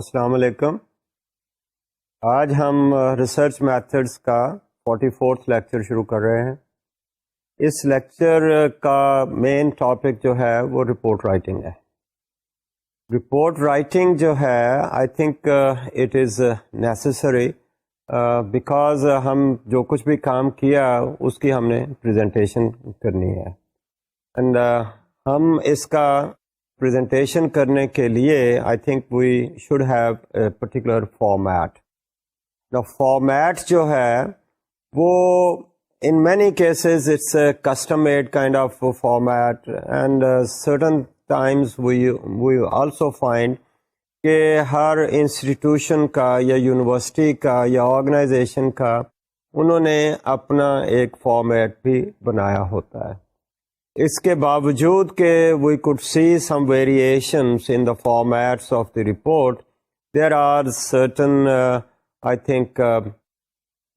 السلام علیکم. آج ہم ریسرچ میتھڈس کا 44th لیکچر شروع کر رہے ہیں. اس لیکچر کا مین ٹاپک جو ہے وہ رپورٹ رائٹنگ ہے. رپورٹ رائٹنگ جو ہے I think it is necessary because ہم جو کچھ بھی کام کیا اس کی ہم نے پریزنٹیشن کرنی ہے. اینڈ ہم اس کا پریزنٹیشن کرنے کے لیے I think we should have a particular format. Format جو ہے وہ in many cases it's a custom made kind of format and certain times we also find کہ ہر انسٹیٹیوشن کا یا یونیورسٹی کا یا آرگنائزیشن کا انہوں نے اپنا ایک فارمیٹ بھی بنایا ہوتا ہے. اس کے باوجود کہ we could see some variations in the formats of the report, there are certain I think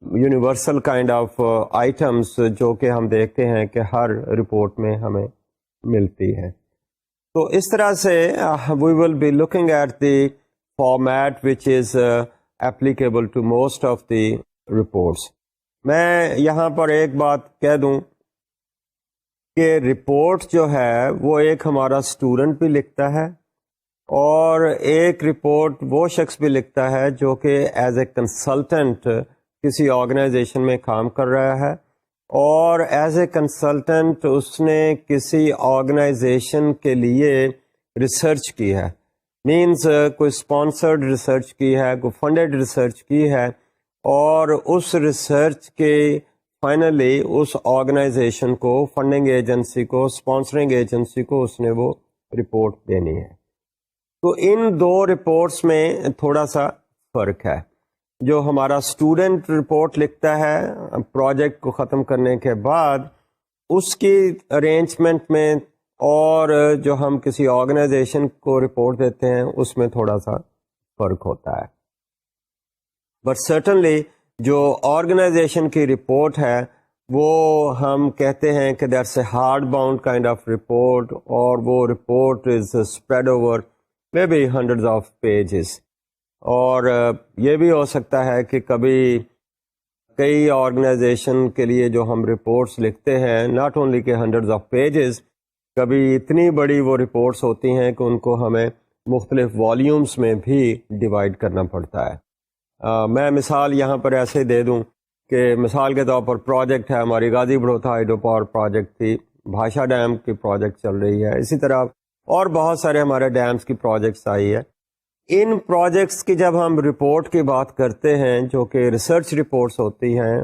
universal kind of items جو کہ ہم دیکھتے ہیں کہ ہر رپورٹ میں ہمیں ملتی ہے. تو اس طرح سے we will be looking at the format which is applicable to most of the reports. میں یہاں پر ایک بات کہہ دوں کہ رپورٹ جو ہے وہ ایک ہمارا اسٹوڈنٹ بھی لکھتا ہے اور ایک رپورٹ وہ شخص بھی لکھتا ہے جو کہ ایز اے کنسلٹنٹ کسی آرگنائزیشن میں کام کر رہا ہے, اور ایز اے کنسلٹنٹ اس نے کسی آرگنائزیشن کے لیے ریسرچ کی ہے, مینز کوئی اسپانسرڈ ریسرچ کی ہے, کوئی فنڈیڈ ریسرچ کی ہے, اور اس ریسرچ کے فائنلی اس آرگنائزیشن کو, فنڈنگ ایجنسی کو, اسپانسرنگ ایجنسی کو اس نے وہ رپورٹ دینی ہے. تو ان دو رپورٹس میں تھوڑا سا فرق ہے. جو ہمارا اسٹوڈنٹ رپورٹ لکھتا ہے پروجیکٹ کو ختم کرنے کے بعد, اس کی ارینجمنٹ میں اور جو ہم کسی آرگنائزیشن کو رپورٹ دیتے ہیں اس میں تھوڑا سا فرق ہوتا ہے. بٹ سرٹنلی جو آرگنائزیشن کی رپورٹ ہے وہ ہم کہتے ہیں کہ that's a hard bound kind of report, اور وہ report is spread over maybe hundreds of pages. اور یہ بھی ہو سکتا ہے کہ کبھی کئی آرگنائزیشن کے لیے جو ہم رپورٹس لکھتے ہیں ناٹ اونلی کہ ہنڈریڈز آف پیجز, کبھی اتنی بڑی وہ رپورٹس ہوتی ہیں کہ ان کو ہمیں مختلف والیومز میں بھی ڈیوائڈ کرنا پڑتا ہے. میں مثال یہاں پر ایسے دے دوں کہ مثال کے طور پر پروجیکٹ ہے ہماری غازی بڑھوتھا ہائیڈرو پاور پروجیکٹ تھی, بھاشا ڈیم کی پروجیکٹ چل رہی ہے, اسی طرح اور بہت سارے ہمارے ڈیمز کی پروجیکٹس آئی ہے. ان پروجیکٹس کی جب ہم رپورٹ کی بات کرتے ہیں جو کہ ریسرچ رپورٹس ہوتی ہیں,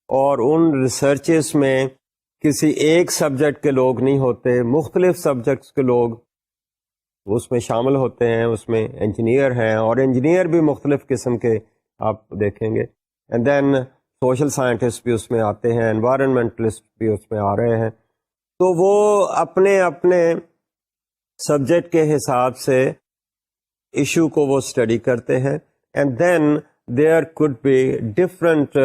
اور ان ریسرچز میں کسی ایک سبجیکٹ کے لوگ نہیں ہوتے, مختلف سبجیکٹس کے لوگ اس میں شامل ہوتے ہیں. اس میں انجینئر ہیں, اور انجینئر بھی مختلف قسم کے آپ دیکھیں گے, اینڈ دین سوشل سائنٹسٹ بھی اس میں آتے ہیں, انوائرمنٹلسٹ بھی اس میں آ رہے ہیں. تو وہ اپنے اپنے سبجیکٹ کے حساب سے ایشو کو وہ اسٹڈی کرتے ہیں, and then there could be different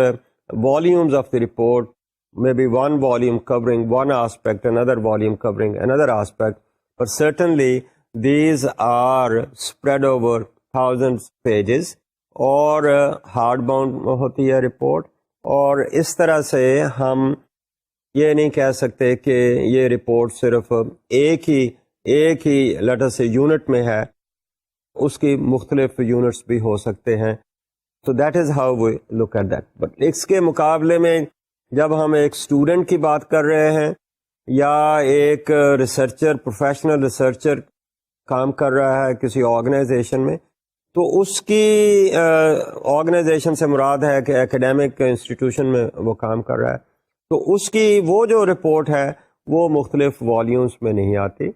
volumes of the report, maybe one volume covering one aspect, another volume covering another aspect, but certainly these are spread over thousands pages, اور hard bound ہوتی ہے report. اور اس طرح سے ہم یہ نہیں کہہ سکتے کہ یہ رپورٹ صرف ایک ہی لیٹر سے یونٹ میں ہے, اس کی مختلف یونٹس بھی ہو سکتے ہیں. تو that is how we look at that. But اس کے مقابلے میں جب ہم ایک اسٹوڈنٹ کی بات کر رہے ہیں یا ایک ریسرچر, پروفیشنل ریسرچر کام کر رہا ہے کسی آرگنائزیشن میں, تو اس کی آرگنائزیشن سے مراد ہے کہ ایکیڈیمک انسٹیٹیوشن میں وہ کام کر رہا ہے, تو اس کی وہ جو رپورٹ ہے وہ مختلف والیومز میں نہیں آتی.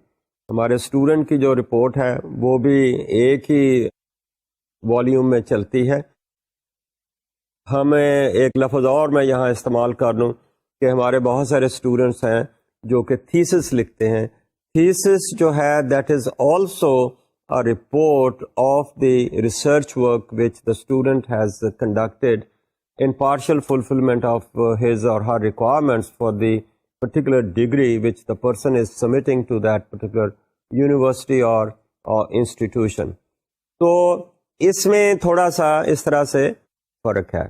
ہمارے اسٹوڈنٹ کی جو رپورٹ ہے وہ بھی ایک ہی والیوم میں چلتی ہے. ہمیں ایک لفظ اور میں یہاں استعمال کر لوں کہ ہمارے بہت سارے اسٹوڈنٹس ہیں جو کہ تھیسس لکھتے ہیں. تھیسس جو ہے that is also a report of the research work which the student has conducted in partial fulfillment of his or her requirements for the particular degree which the person is submitting to that particular university or institution. تو اس میں تھوڑا سا اس طرح سے فرق ہے.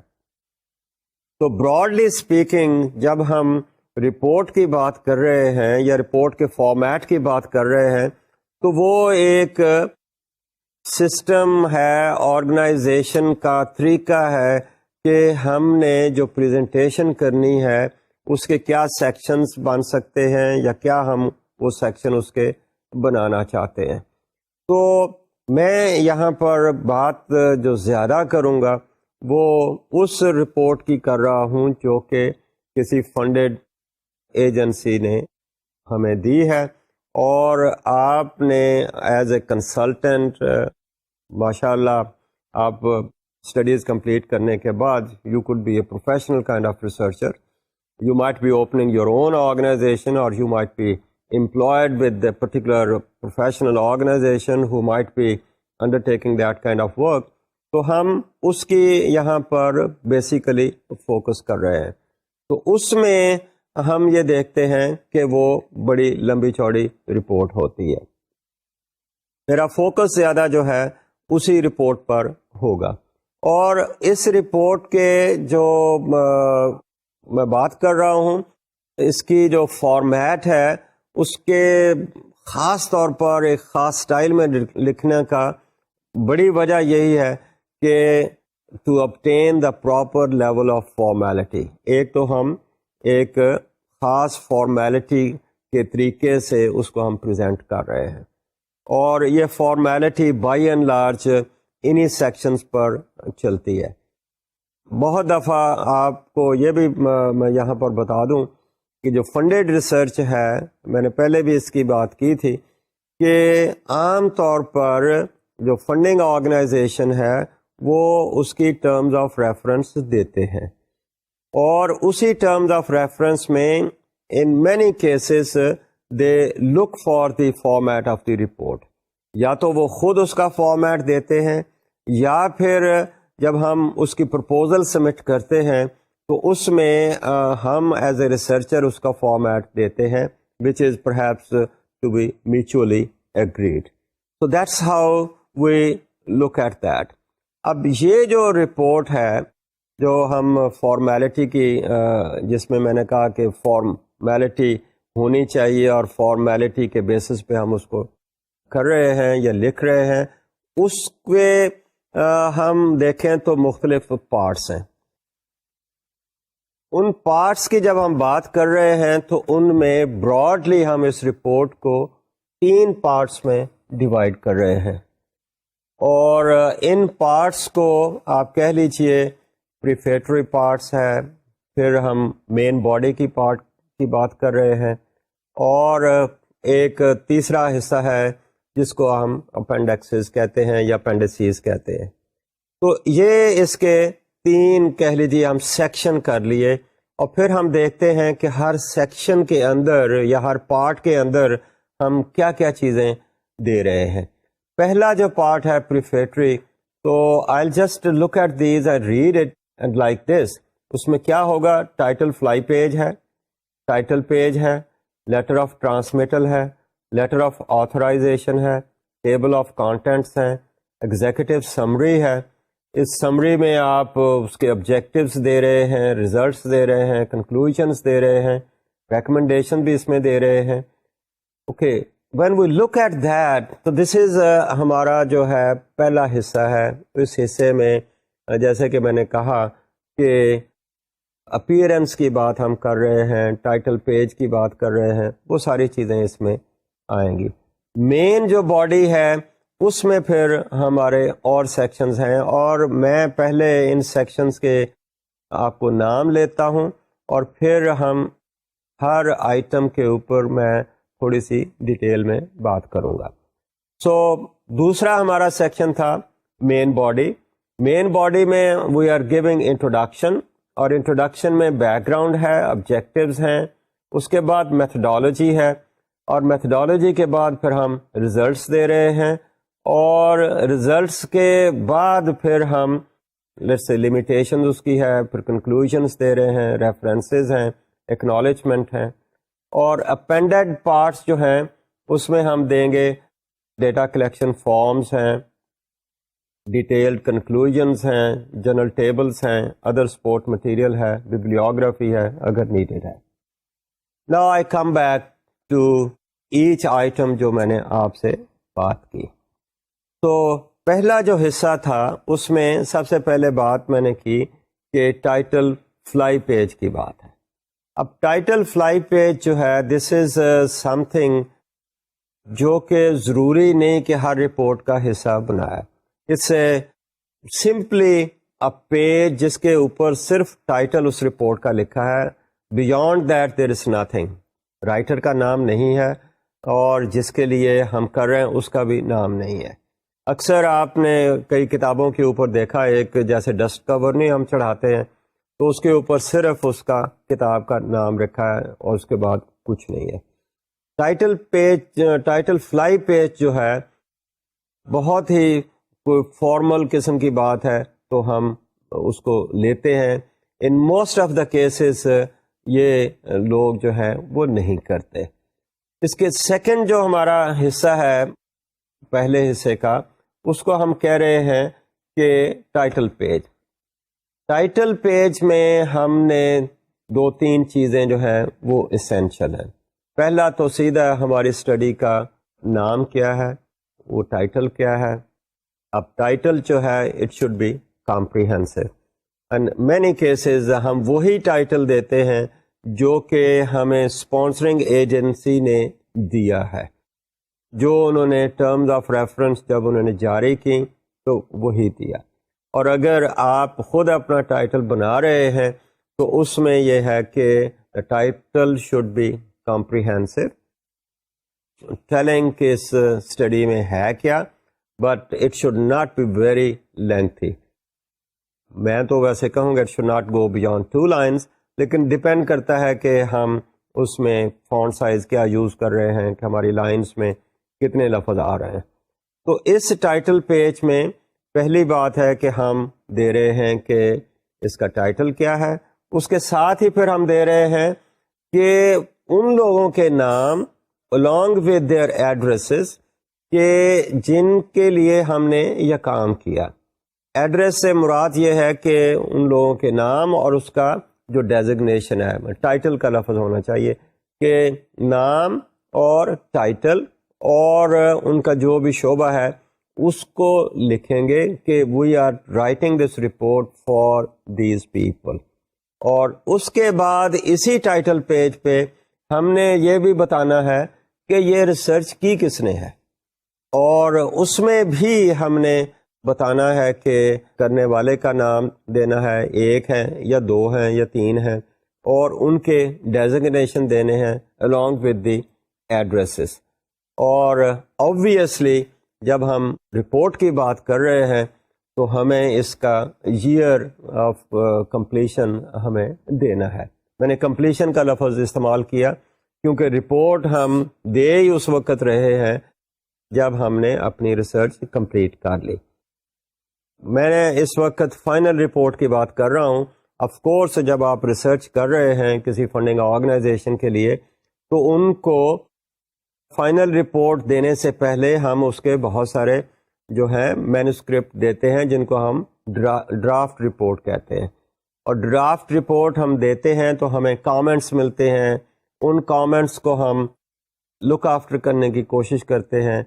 تو براڈلی اسپیکنگ جب ہم رپورٹ کی بات کر رہے ہیں یا رپورٹ کے فارمیٹ کی بات کر رہے ہیں تو وہ ایک سسٹم ہے, آرگنائزیشن کا طریقہ ہے کہ ہم نے جو پریزنٹیشن کرنی ہے اس کے کیا سیکشنز بن سکتے ہیں یا کیا ہم وہ سیکشن اس کے بنانا چاہتے ہیں. تو میں یہاں پر بات جو زیادہ کروں گا وہ اس رپورٹ کی کر رہا ہوں جو کہ کسی فنڈڈ ایجنسی نے ہمیں دی ہے, اور آپ نے ایز اے کنسلٹنٹ ماشاء اللہ آپ اسٹڈیز کمپلیٹ کرنے کے بعد you could be a professional kind of researcher. You might be opening your own organization, or you might be employed with a particular professional organization who might be undertaking that kind of work. تو ہم اس کی یہاں پر basically focus کر رہے ہیں. تو اس میں ہم یہ دیکھتے ہیں کہ وہ بڑی لمبی چوڑی رپورٹ ہوتی ہے. میرا فوکس زیادہ جو ہے اسی رپورٹ پر ہوگا, اور اس رپورٹ کے جو میں بات کر رہا ہوں اس کی جو فارمیٹ ہے اس کے خاص طور پر ایک خاص سٹائل میں لکھنے کا بڑی وجہ یہی ہے کہ to obtain the proper level of formality. ایک تو ہم ایک خاص فارمیلٹی کے طریقے سے اس کو ہم پریزنٹ کر رہے ہیں, اور یہ فارمیلٹی بائی اینڈ لارج انہی سیکشنز پر چلتی ہے. بہت دفعہ آپ کو یہ بھی میں یہاں پر بتا دوں کہ جو فنڈڈ ریسرچ ہے, میں نے پہلے بھی اس کی بات کی تھی کہ عام طور پر جو فنڈنگ آرگنائزیشن ہے وہ اس کی ٹرمز آف ریفرنس دیتے ہیں, اور اسی ٹرمز آف ریفرنس میں in many cases they look for the format of the report. یا تو وہ خود اس کا فارمیٹ دیتے ہیں, یا پھر جب ہم اس کی پرپوزل سبمٹ کرتے ہیں تو اس میں ہم ایز اے ریسرچر اس کا فارمیٹ دیتے ہیں which is perhaps to be mutually agreed. So that's how we look at that. اب یہ جو رپورٹ ہے جو ہم فارمیلٹی کی جس میں نے کہا کہ فارمیلٹی ہونی چاہیے اور فارمیلٹی کے بیسس پہ ہم اس کو کر رہے ہیں یا لکھ رہے ہیں, اس کے ہم دیکھیں تو مختلف پارٹس ہیں. ان پارٹس کی جب ہم بات کر رہے ہیں تو ان میں براڈلی ہم اس رپورٹ کو 3 پارٹس میں ڈیوائڈ کر رہے ہیں, اور ان پارٹس کو آپ کہہ لیجئے پریفیٹری پارٹس ہے, پھر ہم مین باڈی کی پارٹ کی بات کر رہے ہیں, اور ایک تیسرا حصہ ہے جس کو ہم اپینڈکسز کہتے ہیں یا اپینڈسیز کہتے ہیں. تو یہ اس کے 3 کہہ لیجیے ہم سیکشن کر لیے, اور پھر ہم دیکھتے ہیں کہ ہر سیکشن کے اندر یا ہر پارٹ کے اندر ہم کیا کیا چیزیں دے رہے ہیں. پہلا جو پارٹ ہے پریفیٹری, تو I'll just look at these and read it and like this. اس میں کیا ہوگا, ٹائٹل فلائی پیج ہے, ٹائٹل پیج ہے, لیٹر آف ٹرانسمیٹل ہے, لیٹر آف آتھرائزیشن ہے, ٹیبل آف کانٹینٹس ہیں, ایگزیکٹو سمری ہے. اس سمری میں آپ اس کے آبجیکٹیوز دے رہے ہیں, ریزلٹس دے رہے ہیں, کنکلوژنس دے رہے ہیں, ریکمنڈیشن بھی اس میں دے رہے ہیں. Okay, when we look at that, تو دس از ہمارا جو ہے پہلا حصہ ہے. اس حصے میں جیسے کہ میں نے کہا کہ اپیئرنس کی بات ہم کر رہے ہیں, ٹائٹل پیج کی بات کر رہے ہیں, وہ ساری چیزیں اس میں آئیں گی. مین جو باڈی ہے اس میں پھر ہمارے اور سیکشنز ہیں, اور میں پہلے ان سیکشنز کے آپ کو نام لیتا ہوں اور پھر ہم ہر آئٹم کے اوپر میں تھوڑی سی ڈیٹیل میں بات کروں گا. سو دوسرا ہمارا سیکشن تھا مین باڈی. مین باڈی میں وی آر گیونگ انٹروڈکشن, اور انٹروڈکشن میں بیک گراؤنڈ ہے, آبجیکٹیوز ہیں, اس کے بعد میتھڈالوجی ہے, اور میتھڈالوجی کے بعد پھر ہم ریزلٹس دے رہے ہیں, اور ریزلٹس کے بعد پھر ہم لیٹس سے لمیٹیشن اس کی ہے, پھر کنکلوژنس دے رہے ہیں, ریفرنسز ہیں, ایکنالجمنٹ ہیں, اور اپینڈڈ پارٹس جو ہیں اس میں ہم دیں گے ڈیٹا کلیکشن فارمز ہیں, ڈیٹیلڈ کنکلوژنز ہیں, جنرل ٹیبلز ہیں, ادر سپورٹ مٹیریل ہے, ببلیوگرافی ہے اگر نیڈڈ ہے. Now I come back to each item جو میں نے آپ سے بات کی. تو پہلا جو حصہ تھا اس میں سب سے پہلے بات میں نے کی کہ ٹائٹل فلائی پیج کی بات ہے. اب ٹائٹل فلائی پیج جو ہے دس از سم تھنگ جو کہ ضروری نہیں کہ ہر رپورٹ کا حصہ بنائے. It's a simply a page جس کے اوپر صرف ٹائٹل اس رپورٹ کا لکھا ہے. Beyond that there is nothing. Writer کا نام نہیں ہے اور جس کے لیے ہم کر رہے ہیں اس کا بھی نام نہیں ہے. اکثر آپ نے کئی کتابوں کے اوپر دیکھا ایک جیسے ڈسٹ کور نہیں ہم چڑھاتے ہیں تو اس کے اوپر صرف اس کا کتاب کا نام رکھا ہے اور اس کے بعد کچھ نہیں ہے. Title page, title fly page جو ہے بہت ہی کوئی فارمل قسم کی بات ہے تو ہم اس کو لیتے ہیں. In most of the cases یہ لوگ جو ہیں وہ نہیں کرتے. اس کے سیکنڈ جو ہمارا حصہ ہے پہلے حصے کا اس کو ہم کہہ رہے ہیں کہ ٹائٹل پیج. ٹائٹل پیج میں ہم نے 2-3 چیزیں جو ہیں وہ اسینشل ہیں. پہلا تو سیدھا ہماری اسٹڈی کا نام کیا ہے, وہ ٹائٹل کیا ہے. اب ٹائٹل جو ہے it should be comprehensive. And many cases ہم وہی ٹائٹل دیتے ہیں جو کہ ہمیں اسپانسرنگ ایجنسی نے دیا ہے, جو انہوں نے ٹرمز آف ریفرنس جب انہوں نے جاری کی تو وہی دیا. اور اگر آپ خود اپنا ٹائٹل بنا رہے ہیں تو اس میں یہ ہے کہ title should be comprehensive, telling کہ اس اسٹڈی میں ہے کیا, but it should not be very lengthy. میں تو ویسے کہوں گا it should not go beyond 2 lines, لیکن ڈپینڈ کرتا ہے کہ ہم اس میں فونٹ سائز کیا یوز کر رہے ہیں, کہ ہماری لائنس میں کتنے لفظ آ رہے ہیں. تو اس ٹائٹل پیج میں پہلی بات ہے کہ ہم دے رہے ہیں کہ اس کا ٹائٹل کیا ہے. اس کے ساتھ ہی پھر ہم دے رہے ہیں کہ ان لوگوں کے نام along with their addresses کہ جن کے لیے ہم نے یہ کام کیا. ایڈریس سے مراد یہ ہے کہ ان لوگوں کے نام اور اس کا جو ڈیزگنیشن ہے, ٹائٹل کا لفظ ہونا چاہیے کہ نام اور ٹائٹل اور ان کا جو بھی شعبہ ہے اس کو لکھیں گے کہ we are writing this report for these people. اور اس کے بعد اسی ٹائٹل پیج پہ ہم نے یہ بھی بتانا ہے کہ یہ ریسرچ کی کس نے ہے, اور اس میں بھی ہم نے بتانا ہے کہ کرنے والے کا نام دینا ہے, 1 ہے یا 2 ہیں یا 3 ہیں, اور ان کے ڈیزگنیشن دینے ہیں along with the addresses. اور obviously جب ہم رپورٹ کی بات کر رہے ہیں تو ہمیں اس کا year of completion ہمیں دینا ہے. میں نے completion کا لفظ استعمال کیا کیونکہ رپورٹ ہم دے ہی اس وقت رہے ہیں جب ہم نے اپنی ریسرچ کمپلیٹ کر لی. میں نے اس وقت فائنل رپورٹ کی بات کر رہا ہوں. آف کورس جب آپ ریسرچ کر رہے ہیں کسی فنڈنگ آرگنائزیشن کے لیے تو ان کو فائنل رپورٹ دینے سے پہلے ہم اس کے بہت سارے جو ہیں مینوسکرپٹ دیتے ہیں جن کو ہم ڈرافٹ رپورٹ کہتے ہیں. اور ڈرافٹ رپورٹ ہم دیتے ہیں تو ہمیں کامنٹس ملتے ہیں, ان کامنٹس کو ہم لک آفٹر کرنے کی کوشش کرتے ہیں.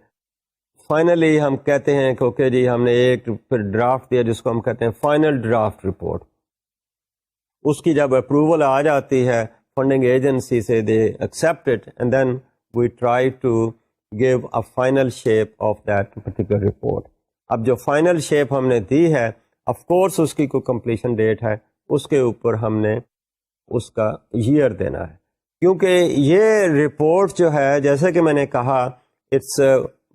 فائنلی ہم کہتے ہیں کہ اوکے جی ہم نے ایک پھر ڈرافٹ دیا جس کو ہم کہتے ہیں فائنل ڈرافٹ رپورٹ. اس کی جب اپروول آ جاتی ہے فنڈنگ ایجنسی سے they accept it and then we try to give a final shape of that particular report. اب جو فائنل شیپ ہم نے دی ہے آف کورس اس کی کوئی کمپلیشن ڈیٹ ہے, اس کے اوپر ہم نے اس کا ایئر دینا ہے, کیونکہ یہ رپورٹ جو ہے جیسے کہ میں نے کہا it's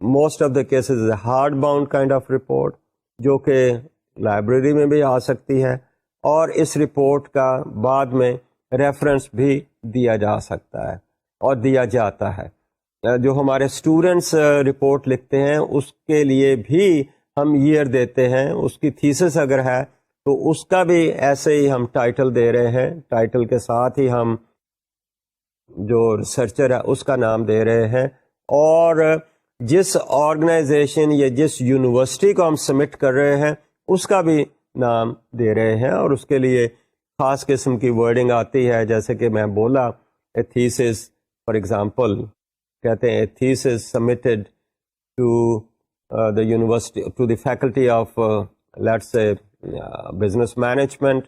most of the cases hard bound kind of report جو کہ لائبریری میں بھی آ سکتی ہے, اور اس رپورٹ کا بعد میں ریفرنس بھی دیا جا سکتا ہے اور دیا جاتا ہے. جو ہمارے اسٹوڈنٹس رپورٹ لکھتے ہیں اس کے لیے بھی ہم ایئر دیتے ہیں. اس کی تھیسس اگر ہے تو اس کا بھی ایسے ہی ہم ٹائٹل دے رہے ہیں, ٹائٹل کے ساتھ ہی ہم جو ریسرچر ہے اس کا نام دے رہے ہیں, اور جس آرگنائزیشن یا جس یونیورسٹی کو ہم سبمٹ کر رہے ہیں اس کا بھی نام دے رہے ہیں، اور اس کے لیے خاص قسم کی ورڈنگ آتی ہے، جیسے کہ میں بولا اے تھیسس فار ایگزامپل کہتے ہیں a thesis submitted to the university, to the faculty of let's say business management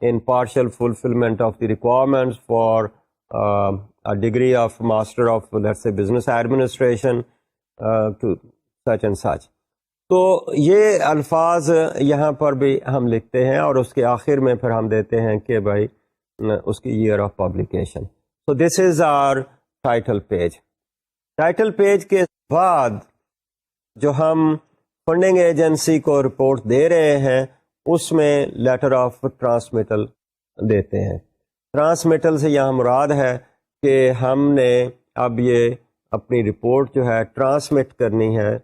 in partial fulfillment of the requirements for a degree of master of let's say business administration to such and such. تو یہ الفاظ یہاں پر بھی ہم لکھتے ہیں، اور اس کے آخر میں پھر ہم دیتے ہیں کہ بھائی اس کی year of publication. So this is our title page. Title page کے بعد جو ہم فنڈنگ ایجنسی کو رپورٹ دے رہے ہیں اس میں لیٹر آف ٹرانسمیٹل دیتے ہیں. ٹرانسمیٹل سے یہاں مراد ہے کہ ہم نے اب یہ اپنی رپورٹ جو ہے ٹرانسمٹ کرنی ہے،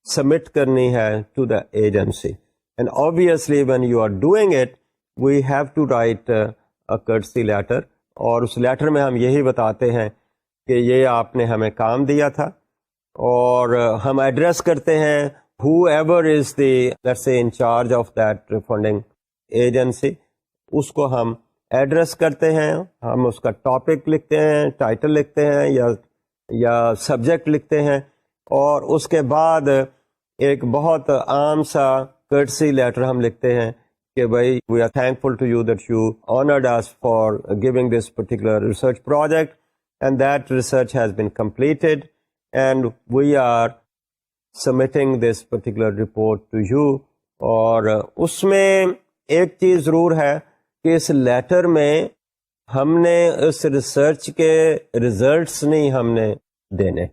سبمٹ کرنی ہے to the agency. And obviously when you are doing it we have to write a courtesy letter، اور اس لیٹر میں ہم یہی بتاتے ہیں کہ یہ آپ نے ہمیں کام دیا تھا، اور ہم ایڈریس کرتے ہیں whoever is the let's say in charge of that funding agency، اس کو ہم ایڈریس کرتے ہیں، ہم اس کا ٹاپک لکھتے ہیں، ٹائٹل لکھتے ہیں یا سبجیکٹ لکھتے ہیں، اور اس کے بعد ایک بہت عام سا courtesy لیٹر ہم لکھتے ہیں کہ بھائی we are thankful to you that you honored us for giving this particular research project and that research has been completed and we are submitting this particular report to you. اور اس میں ایک چیز ضرور ہے کہ اس لیٹر میں ہم نے اس ریسرچ کے ریزلٹس نہیں ہم نے دینے.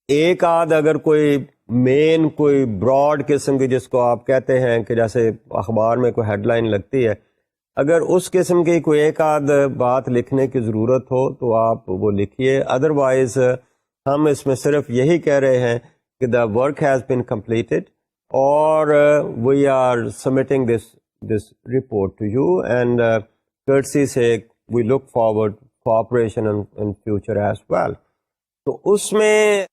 ایک آدھ اگر کوئی مین کوئی براڈ قسم کی جس کو آپ کہتے ہیں کہ جیسے اخبار میں کوئی ہیڈ لائن لگتی ہے، اگر اس قسم کی کوئی ایک آدھ بات لکھنے کی ضرورت ہو تو آپ وہ لکھیے. ادروائز ہم اس میں صرف یہی کہہ رہے ہیں کہ the work has been completed اور we are submitting this report to you and courtesy سے we look forward cooperation in future as well. تو اس میں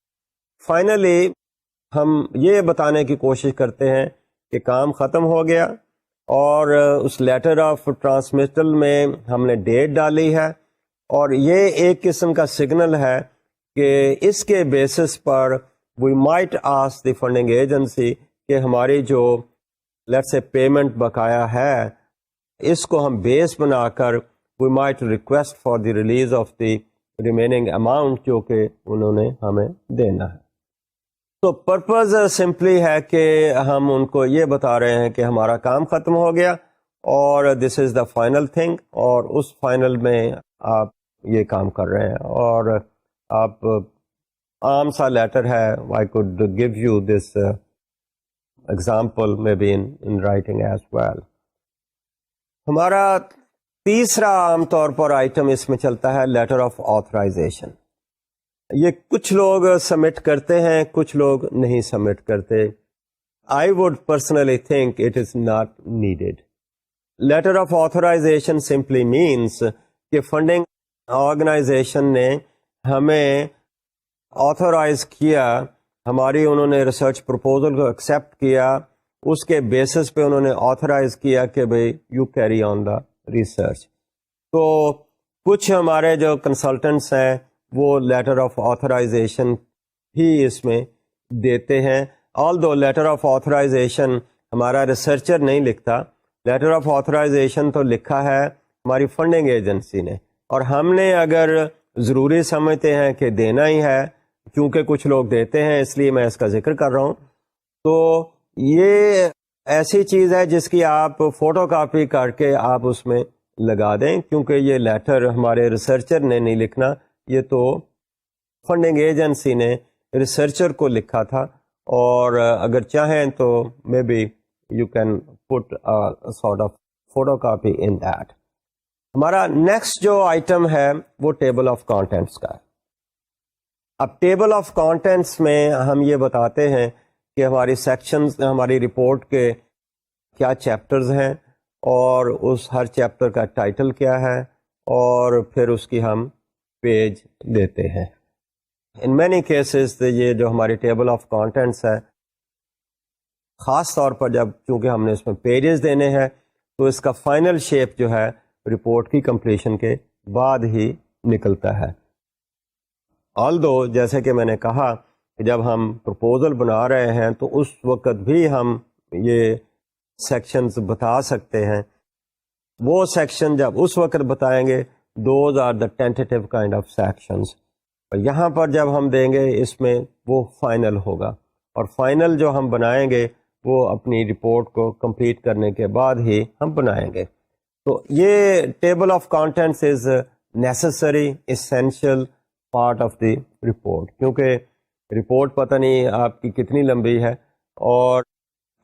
فائنلی ہم یہ بتانے کی کوشش کرتے ہیں کہ کام ختم ہو گیا، اور اس لیٹر آف ٹرانسمیٹل میں ہم نے ڈیٹ ڈالی ہے، اور یہ ایک قسم کا سگنل ہے کہ اس کے بیسس پر we might ask the funding agency کہ ہماری جو لیٹس سے پیمنٹ بقایا ہے اس کو ہم بیس بنا کر we might request for the release of the remaining amount جو کہ انہوں نے ہمیں دینا ہے. تو پرپز سمپلی ہے کہ ہم ان کو یہ بتا رہے ہیں کہ ہمارا کام ختم ہو گیا اور دس از دا فائنل تھنگ، اور اس فائنل میں آپ یہ کام کر رہے ہیں. اور آپ عام سا لیٹر ہے، I could give you this example maybe in writing as well. ہمارا تیسرا عام طور پر آئٹم اس میں چلتا ہے لیٹر آف آتھرائزیشن. یہ کچھ لوگ سبمٹ کرتے ہیں، کچھ لوگ نہیں سبمٹ کرتے. I would personally think it is not needed. Letter of authorisation simply means کہ فنڈنگ آرگنائزیشن نے ہمیں آتھورائز کیا، ہماری انہوں نے ریسرچ پروپوزل کو ایکسیپٹ کیا، اس کے بیسس پہ انہوں نے آتھورائز کیا کہ بھئی you carry on the research. تو کچھ ہمارے جو کنسلٹنٹس ہیں وہ لیٹر آف آتھورائزیشن ہی اس میں دیتے ہیں. آلدو لیٹر آف آتھورائزیشن ہمارا ریسرچر نہیں لکھتا، لیٹر آف آتھورائزیشن تو لکھا ہے ہماری فنڈنگ ایجنسی نے، اور ہم نے اگر ضروری سمجھتے ہیں کہ دینا ہی ہے، کیونکہ کچھ لوگ دیتے ہیں اس لیے میں اس کا ذکر کر رہا ہوں. تو یہ ایسی چیز ہے جس کی آپ فوٹو کاپی کر کے آپ اس میں لگا دیں، کیونکہ یہ لیٹر ہمارے ریسرچر نے نہیں لکھنا، یہ تو فنڈنگ ایجنسی نے ریسرچر کو لکھا تھا. اور اگر چاہیں تو may be you can put sort of photocopy in that. ہمارا نیکسٹ جو آئٹم ہے وہ ٹیبل آف کانٹینٹس کا ہے. اب ٹیبل آف کانٹینٹس میں ہم یہ بتاتے ہیں کہ ہماری سیکشنز، ہماری رپورٹ کے کیا چیپٹرز ہیں، اور اس ہر چیپٹر کا ٹائٹل کیا ہے، اور پھر اس کی ہم پیج دیتے ہیں. ان مینی کیسز یہ جو ہماری ٹیبل آف کانٹینٹس ہے، خاص طور پر جب چونکہ ہم نے اس میں پیجز دینے ہیں تو اس کا فائنل شیپ جو ہے رپورٹ کی کمپلیشن کے بعد ہی نکلتا ہے. آلدو جیسے کہ میں نے کہا کہ جب ہم پرپوزل بنا رہے ہیں تو اس وقت بھی ہم یہ سیکشنز بتا سکتے ہیں. وہ سیکشن جب اس وقت بتائیں گے those are the tentative kind of sections. اور یہاں پر جب ہم دیں گے اس میں وہ فائنل ہوگا، اور فائنل جو ہم بنائیں گے وہ اپنی رپورٹ کو کمپلیٹ کرنے کے بعد ہی ہم بنائیں گے. تو یہ table of contents is necessary essential part of the report, کیونکہ رپورٹ پتہ نہیں آپ کی کتنی لمبی ہے، اور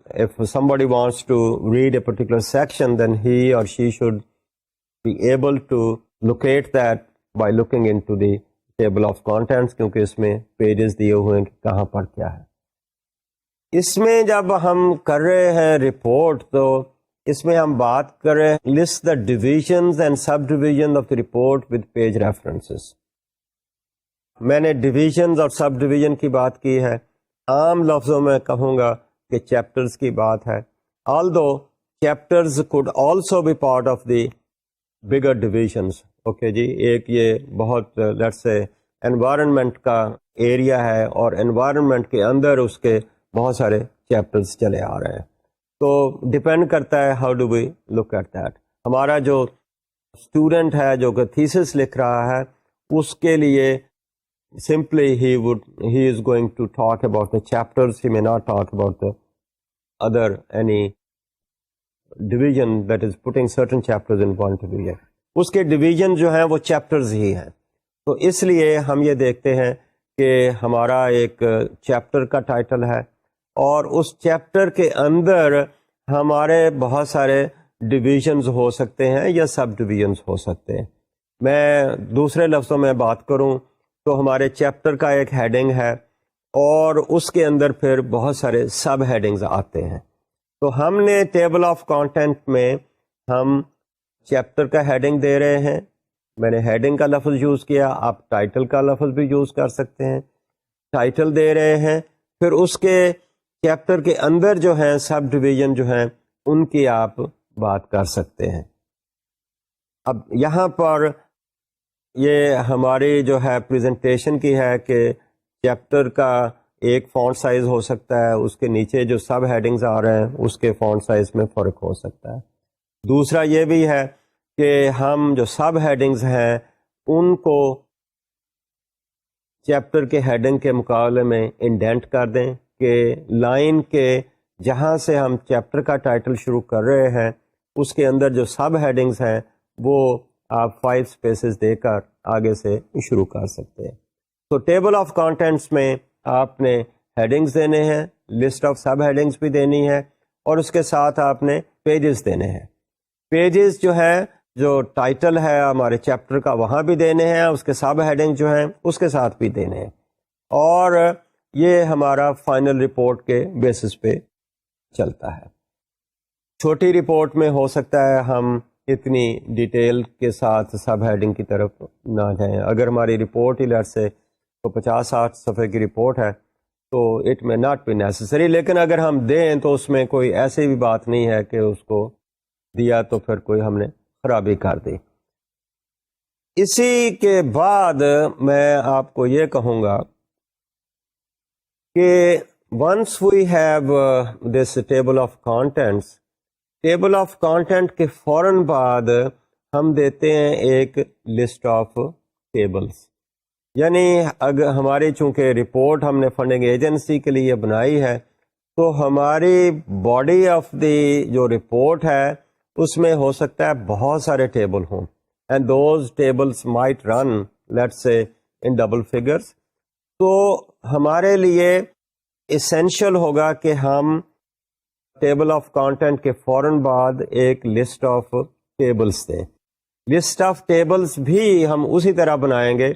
if somebody wants to read a particular section, then he or she should be able to locate that by looking into the table of contents، کیونکہ اس میں پیجز دیے ہوئے ہیں کہ کہاں پر کیا ہے. اس میں جب ہم کر رہے ہیں رپورٹ تو اس میں ہم بات کر رہے ہیں list the divisions and subdivisions of the report with page references. میں نے ڈویژنز اور سب ڈویژن کی بات کی ہے. عام لفظوں میں کہوں گا کہ چیپٹرز کی بات ہے. although chapters could also be part of the bigger divisions. Okay جی، ایک یہ بہت لیٹس سے انوائرمنٹ کا ایریا ہے اور انوائرمنٹ کے اندر اس کے بہت سارے چیپٹرز چلے آ رہے ہیں. تو ڈپینڈ کرتا ہے how do we look at that. ہمارا جو اسٹوڈنٹ ہے جو کہ تھیسس لکھ رہا ہے اس کے لیے simply he is going to talk about the chapters. He may not talk about the other any division that is putting certain chapters in one division. اس کے ڈویژن جو ہیں وہ چیپٹرز ہی ہیں. تو اس لیے ہم یہ دیکھتے ہیں کہ ہمارا ایک چیپٹر کا ٹائٹل ہے اور اس چیپٹر کے اندر ہمارے بہت سارے ڈویژنز ہو سکتے ہیں یا سب ڈویژنز ہو سکتے ہیں. میں دوسرے لفظوں میں بات کروں تو ہمارے چیپٹر کا ایک ہیڈنگ ہے اور اس کے اندر پھر بہت سارے سب ہیڈنگز آتے ہیں. تو ہم نے ٹیبل آف کانٹینٹ میں ہم چیپٹر کا ہیڈنگ دے رہے ہیں. میں نے ہیڈنگ کا لفظ یوز کیا، آپ ٹائٹل کا لفظ بھی یوز کر سکتے ہیں. ٹائٹل دے رہے ہیں، پھر اس کے چیپٹر کے اندر جو ہیں سب ڈویژن جو ہیں ان کی آپ بات کر سکتے ہیں. اب یہاں پر یہ ہماری جو ہے پریزنٹیشن کی ہے کہ چیپٹر کا ایک فونٹ سائز ہو سکتا ہے، اس کے نیچے جو سب ہیڈنگز آ رہے ہیں اس کے فونٹ سائز میں فرق ہو سکتا ہے. دوسرا یہ بھی ہے کہ ہم جو سب ہیڈنگز ہیں ان کو چیپٹر کے ہیڈنگ کے مقابلے میں انڈینٹ کر دیں کہ لائن کے جہاں سے ہم چیپٹر کا ٹائٹل شروع کر رہے ہیں اس کے اندر جو سب ہیڈنگز ہیں وہ آپ 5 اسپیسز دے کر آگے سے شروع کر سکتے ہیں. تو ٹیبل آف کانٹینٹس میں آپ نے ہیڈنگز دینے ہیں، لسٹ آف سب ہیڈنگز بھی دینی ہے، اور اس کے ساتھ آپ نے پیجز دینے ہیں. پیجز جو ہے جو ٹائٹل ہے ہمارے چیپٹر کا وہاں بھی دینے ہیں، اس کے سب ہیڈنگ جو ہیں اس کے ساتھ بھی دینے ہیں. اور یہ ہمارا فائنل رپورٹ کے بیسس پہ چلتا ہے. چھوٹی رپورٹ میں ہو سکتا ہے ہم اتنی ڈیٹیل کے ساتھ سب ہیڈنگ کی طرف نہ جائیں. اگر ہماری رپورٹ ہی لیٹ سے 50-60 صفحے کی رپورٹ ہے تو اٹ میں ناٹ بی نیسسری، لیکن اگر ہم دیں تو اس میں کوئی ایسی بھی بات نہیں ہے کہ اس کو دیا تو پھر کوئی ہم نے خرابی کر دی. اسی کے بعد میں آپ کو یہ کہوں گا کہ once we have this table of contents, table of content کے فوراً بعد ہم دیتے ہیں ایک لسٹ آف ٹیبلز. یعنی اگر ہماری چونکہ رپورٹ ہم نے فنڈنگ ایجنسی کے لیے بنائی ہے تو ہماری باڈی آف دی جو رپورٹ ہے اس میں ہو سکتا ہے بہت سارے ٹیبل ہوں، and those tables might run let say in double figures. تو ہمارے لیے اسینشیل ہوگا کہ ہم ٹیبل آف کانٹینٹ کے فوراً بعد ایک لسٹ آف ٹیبلز دیں. لسٹ آف ٹیبلز بھی ہم اسی طرح بنائیں گے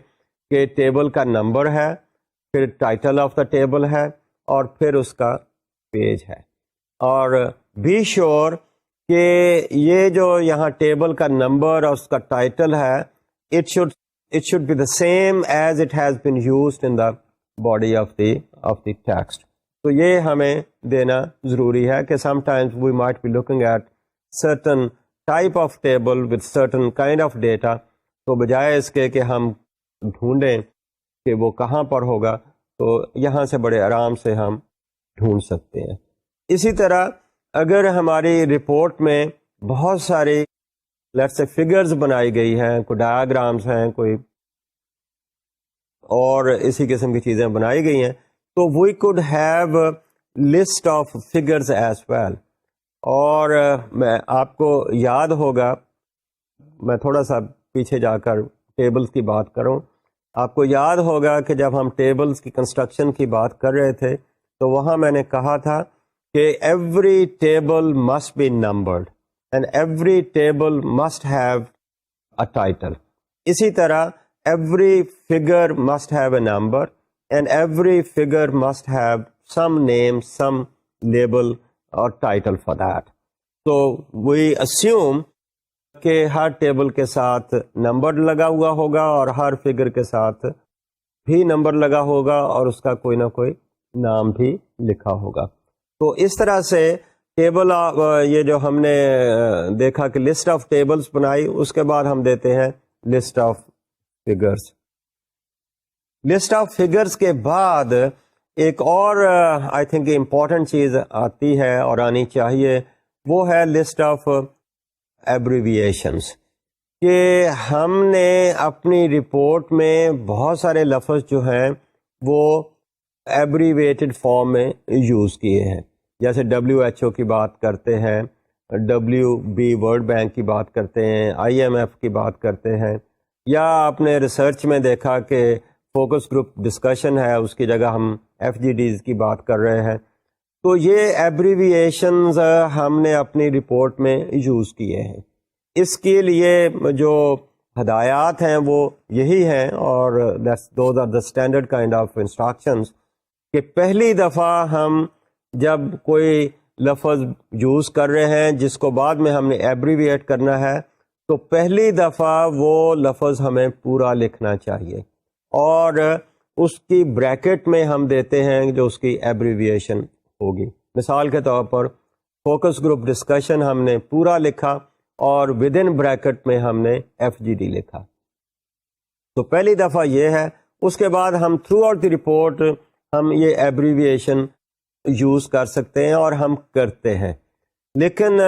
کہ ٹیبل کا نمبر ہے، پھر ٹائٹل آف دا ٹیبل ہے، اور پھر اس کا پیج ہے. اور بی شیور کہ یہ جو یہاں ٹیبل کا نمبر اور اس کا ٹائٹل ہے it should it should be the same as it has been used in the body of the text. تو یہ ہمیں دینا ضروری ہے کہ sometimes we might be looking at certain type of table with certain kind of data, تو بجائے اس کے کہ ہم ڈھونڈیں کہ وہ کہاں پر ہوگا، تو یہاں سے بڑے آرام سے ہم ڈھونڈ سکتے ہیں. اسی طرح اگر ہماری رپورٹ میں بہت ساری لیٹس سے فگرز بنائی گئی ہیں، کوئی ڈایاگرامز ہیں، کوئی اور اسی قسم کی چیزیں بنائی گئی ہیں، تو we could have list of figures as well. اور میں آپ کو یاد ہوگا، میں تھوڑا سا پیچھے جا کر ٹیبلز کی بات کروں. آپ کو یاد ہوگا کہ جب ہم ٹیبلز کی کنسٹرکشن کی بات کر رہے تھے تو وہاں میں نے کہا تھا کہ every table must be numbered and every table must have a title. اسی طرح every figure must have a number and every figure must have some name, some label اور ٹائٹل فار دیٹ. تو وی اسیوم کہ ہر table کے ساتھ number لگا ہوا ہوگا اور ہر فگر کے ساتھ بھی نمبر لگا ہوگا اور اس کا کوئی نہ کوئی نام بھی لکھا ہوگا. تو اس طرح سے ٹیبل یہ جو ہم نے دیکھا کہ لسٹ آف ٹیبلز بنائی، اس کے بعد ہم دیتے ہیں list of figures. List of figures کے بعد ایک اور آئی تھنک امپورٹنٹ چیز آتی ہے اور آنی چاہیے، وہ ہے لسٹ آف ایبریویشنز. کہ ہم نے اپنی رپورٹ میں بہت سارے لفظ جو ہیں وہ ایبریویٹڈ فارم میں یوز کیے ہیں. جیسے WHO کی بات کرتے ہیں، WB ورلڈ بینک کی بات کرتے ہیں، IMF کی بات کرتے ہیں، یا آپ نے ریسرچ میں دیکھا کہ فوکس گروپ ڈسکشن ہے، اس کی جگہ ہم FGDs کی بات کر رہے ہیں. تو یہ ایبریویشنز ہم نے اپنی رپورٹ میں یوز کیے ہیں. اس کے لیے جو ہدایات ہیں وہ یہی ہیں، اور those are the standard kind of instructions, کہ پہلی دفعہ ہم جب کوئی لفظ یوز کر رہے ہیں جس کو بعد میں ہم نے ایبریویٹ کرنا ہے، تو پہلی دفعہ وہ لفظ ہمیں پورا لکھنا چاہیے، اور اس کی بریکٹ میں ہم دیتے ہیں جو اس کی ایبریویشن ہوگی. مثال کے طور پر فوکس گروپ ڈسکشن ہم نے پورا لکھا اور ود ان بریکٹ میں ہم نے FGD لکھا. تو پہلی دفعہ یہ ہے. اس کے بعد ہم تھرو آؤٹ دی رپورٹ ہم یہ ایبریویشن یوز کر سکتے ہیں اور ہم کرتے ہیں. لیکن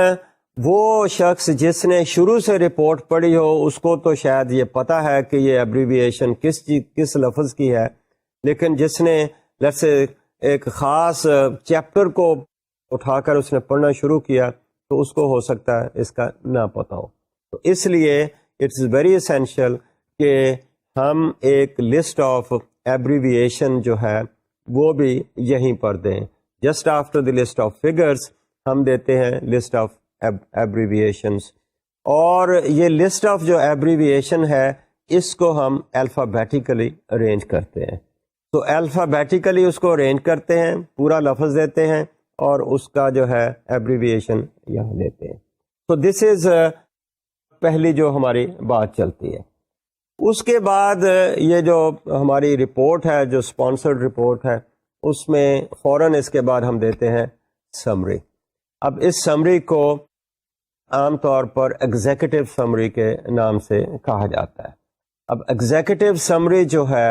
وہ شخص جس نے شروع سے رپورٹ پڑھی ہو اس کو تو شاید یہ پتہ ہے کہ یہ ایبریویشن کس لفظ کی ہے، لیکن جس نے لیٹس سے ایک خاص چیپٹر کو اٹھا کر اس نے پڑھنا شروع کیا تو اس کو ہو سکتا ہے اس کا نہ پتہ ہو. تو اس لیے اٹس ویری اسینشیل کہ ہم ایک لسٹ آف ایبریویشن جو ہے وہ بھی یہیں پر دیں. Just after the list of figures ہم دیتے ہیں لسٹ آف ایبریویشنز. اور یہ لسٹ آف جو ایبریویشن ہے اس کو ہم الفابیٹیکلی ارینج کرتے ہیں. تو الفابیٹیکلی اس کو ارینج کرتے ہیں، پورا لفظ دیتے ہیں اور اس کا جو ہے ایبریویشن یہاں دیتے ہیں. تو دس از پہلی جو ہماری بات چلتی ہے. اس کے بعد یہ جو ہماری رپورٹ ہے، جو اسپانسرڈ رپورٹ ہے، اس میں فوراً اس کے بعد ہم دیتے ہیں سمری. اب اس سمری کو عام طور پر ایگزیکٹو سمری کے نام سے کہا جاتا ہے. اب ایگزیکٹو سمری جو ہے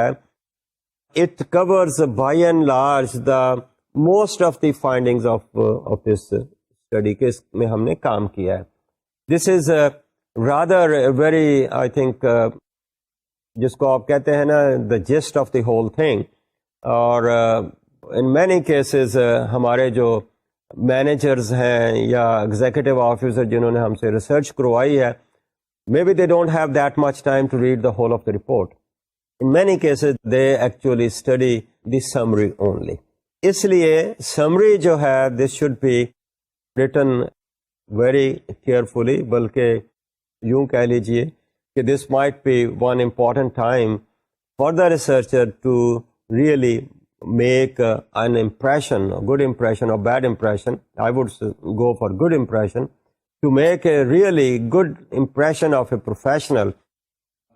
it covers by and large the most of the findings of this study کہ اس میں ہم نے کام کیا ہے. This is rather very I think جس کو آپ کہتے ہیں نا the gist of the whole thing. اور in many cases ہمارے جو مینیجرز ہیں یا ایگزیکٹو آفیسر جنہوں نے ہم سے ریسرچ کروائی ہے، maybe they don't have that much time to read the whole of the report. In many cases they actually study the summary only. اس لیے summary جو ہے this should be written very carefully، بلکہ یوں کہہ لیجئے کہ this might be one important time for the researcher to really make an impression, a good impression or bad impression. I would go for good impression, to make a really good impression of a professional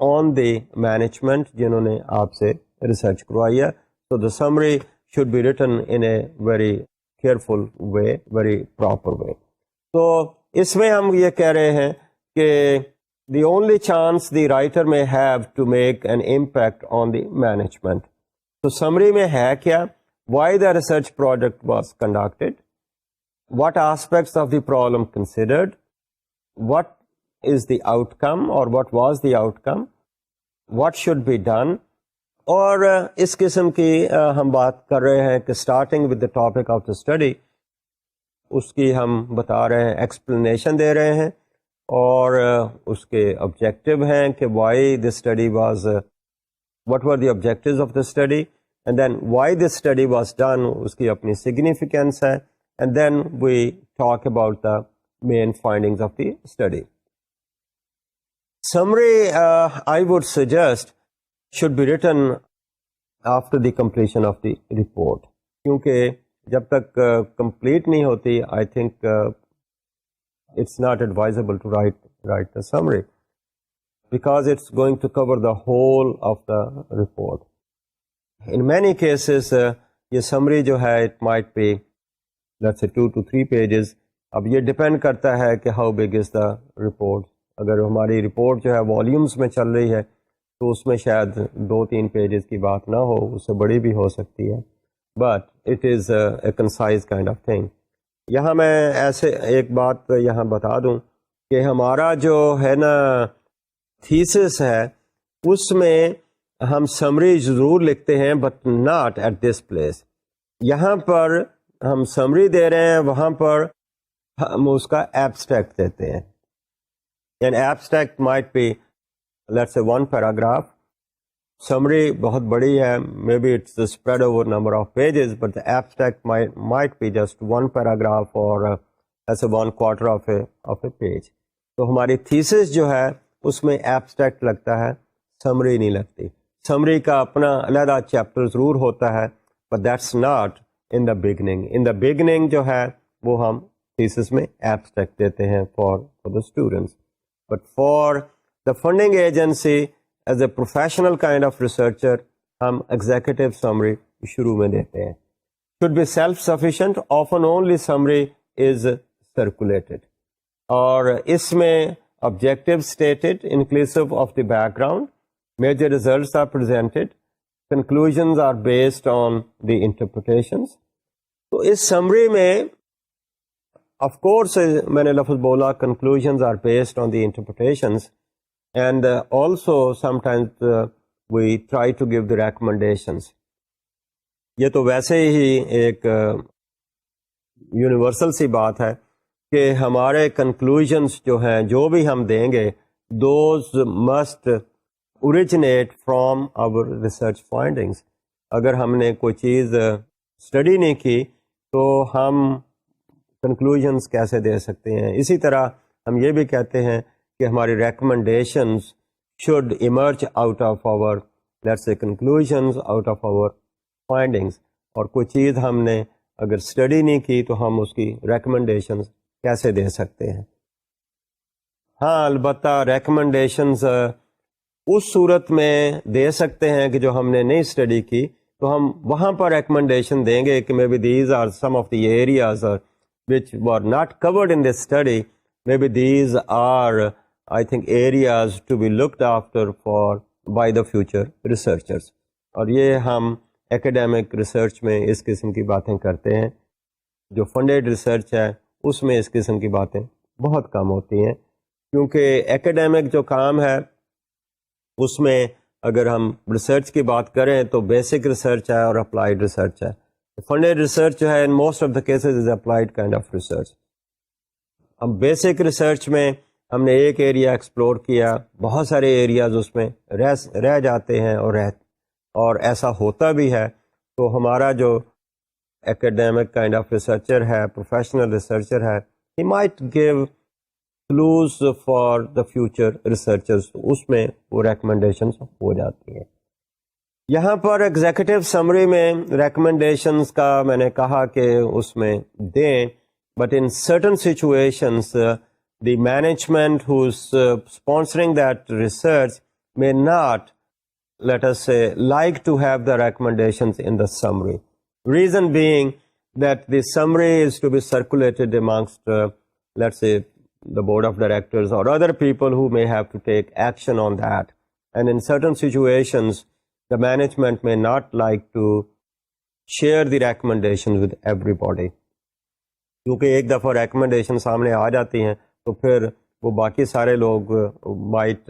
on the management جنہوں نے آپ سے research کروائی ہے. So the summary should be written in a very careful way, very proper way. تو اس میں ہم یہ کہہ رہے ہیں کہ the only chance the writer may have to make an impact on the management. تو summary میں ہے کیا؟ Why the research project was conducted, what aspects of the problem considered, what is the outcome or what was the outcome, what should be done. اور اس قسم کی ہم بات کر رہے ہیں کہ starting with the topic of the study, اس کی ہم بتا رہے ہیں، ایکسپلینیشن دے رہے ہیں، اور اس کے آبجیکٹیو ہیں کہ why the study was, what were the objectives of the study, and then why the study was done, اس کی اپنی سگنیفیکینس ہے، and then we talk about the main findings of the study. Summary, I would suggest should be written after the completion of the report. کیونکہ جب تک complete نہیں ہوتی, I think it's not advisable to write the summary because it's going to cover the whole of the report. In many cases, یہ summary جو ہے it might be let's say 2 to 3 pages. اب یہ depend کرتا ہے کہ how big is the report. اگر ہماری رپورٹ جو ہے والیومز میں چل رہی ہے تو اس میں شاید 2-3 پیجز کی بات نہ ہو، اس سے بڑی بھی ہو سکتی ہے، but it is a concise kind of thing. یہاں میں ایسے ایک بات یہاں بتا دوں کہ ہمارا جو ہے نا تھیسس ہے، اس میں ہم سمری ضرور لکھتے ہیں but not at this place. یہاں پر ہم سمری دے رہے ہیں، وہاں پر ہم اس کا ایبسٹریکٹ دیتے ہیں. An abstract might be, let's say, 1 paragraph. Summary بہت بڑی ہے, maybe it's spread over number of pages, but the abstract might be just 1 paragraph or let's say 1/4 of a page. تو ہماری thesis جو ہے اس میں abstract لگتا ہے, summary نہیں لگتی. Summary کا اپنا علیحدہ چیپٹر ضرور ہوتا ہے, but that's not in the beginning. In the beginning جو ہے وہ ہم thesis میں abstract دیتے ہیں for the students. But for the funding agency, as a professional kind of researcher, ہم executive summary شروع میں دیتے ہیں. Should be self-sufficient, often only summary is circulated. اور اس میں objectives stated inclusive of the background, major results are presented, conclusions are based on the interpretations. تو اس summary میں of course میں نے لفظ بولا conclusions are based on the interpretations, and also sometimes we try to give the recommendations. یہ تو ویسے ہی ایک یونیورسل سی بات ہے کہ ہمارے conclusions جو ہیں جو بھی ہم دیں گے those must originate from our research findings. اگر ہم نے کوئی چیز اسٹڈی نہیں کی تو ہم کنکلوژنس کیسے دے سکتے ہیں؟ اسی طرح ہم یہ بھی کہتے ہیں کہ ہماری recommendations should emerge out of our let's say conclusions out of our findings. اور کوئی چیز ہم نے اگر اسٹڈی نہیں کی تو ہم اس کی ریکمنڈیشنز کیسے دے سکتے ہیں؟ ہاں البتہ ریکمنڈیشنز اس صورت میں دے سکتے ہیں کہ جو ہم نے نہیں اسٹڈی کی تو ہم وہاں پر ریکمنڈیشن دیں گے کہ maybe these are some of the areas which were not covered in this study. Maybe these are, I think, areas to be looked after by the future researchers. اور یہ ہم academic research میں اس قسم کی باتیں کرتے ہیں. جو funded research ہے اس میں اس قسم کی باتیں بہت کم ہوتی ہیں، کیونکہ academic جو کام ہے اس میں اگر ہم ریسرچ کی بات کریں تو بیسک ریسرچ ہے اور اپلائیڈ ریسرچ ہے. فنڈیڈ ریسرچ جو ہے in most of the cases is applied kind of research. اب بیسک ریسرچ میں ہم نے ایک ایریا ایکسپلور کیا، بہت سارے ایریاز اس میں رہ جاتے ہیں اور ایسا ہوتا بھی ہے. تو ہمارا جو ایکڈیمک کائنڈ آف ریسرچر ہے، پروفیشنل ریسرچر ہے، he might give clues for the future researchers, اس میں وہ ریکمنڈیشنز ہو جاتی ہیں. یہاں پر ایگزیکٹو سمری میں ریکمنڈیشنز کا میں نے کہا کہ اس میں دیں، but in certain situations the management who is sponsoring that research may not, let us say, like to have the recommendations in the summary. Reason being that the summary is to be circulated amongst, let's say, the board of directors or other people who may have to take action on that. And in certain situations, the management may not like to share the recommendations with everybody. کیونکہ ایک دفعہ recommendation سامنے آ جاتی ہیں تو پھر وہ باقی سارے لوگ might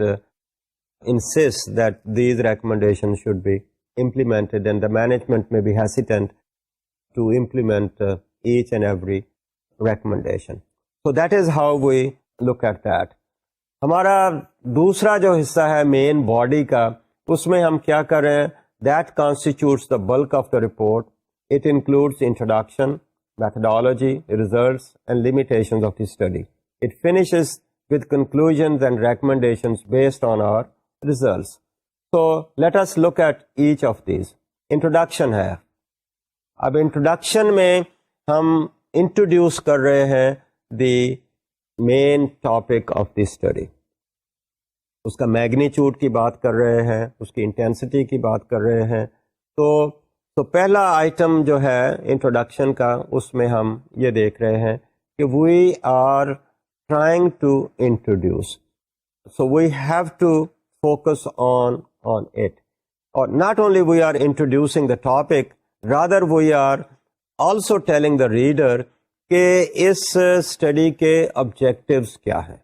insist that these recommendations should be implemented, and the management may be hesitant to implement each and every recommendation. So that is how we look at that. ہمارا دوسرا جو حصہ ہے مین باڈی کا, اس میں ہم کیا کر رہے ہیں, that constitutes the bulk of the report. It includes introduction, methodology, results, and limitations of the study. It finishes with conclusions and recommendations based on our results. So let us look at each of these. Introduction ہے. اب introduction میں ہم introduce کر رہے ہیں the main topic of the study. اس کا magnitude کی بات کر رہے ہیں, اس کی انٹینسٹی کی بات کر رہے ہیں. تو پہلا آئٹم جو ہے انٹروڈکشن کا, اس میں ہم یہ دیکھ رہے ہیں کہ we are trying to introduce, so we have to focus on it. اور not only we are introducing the topic, rather we are also telling the reader کہ اس اسٹڈی کے آبجیکٹیوز کیا ہیں.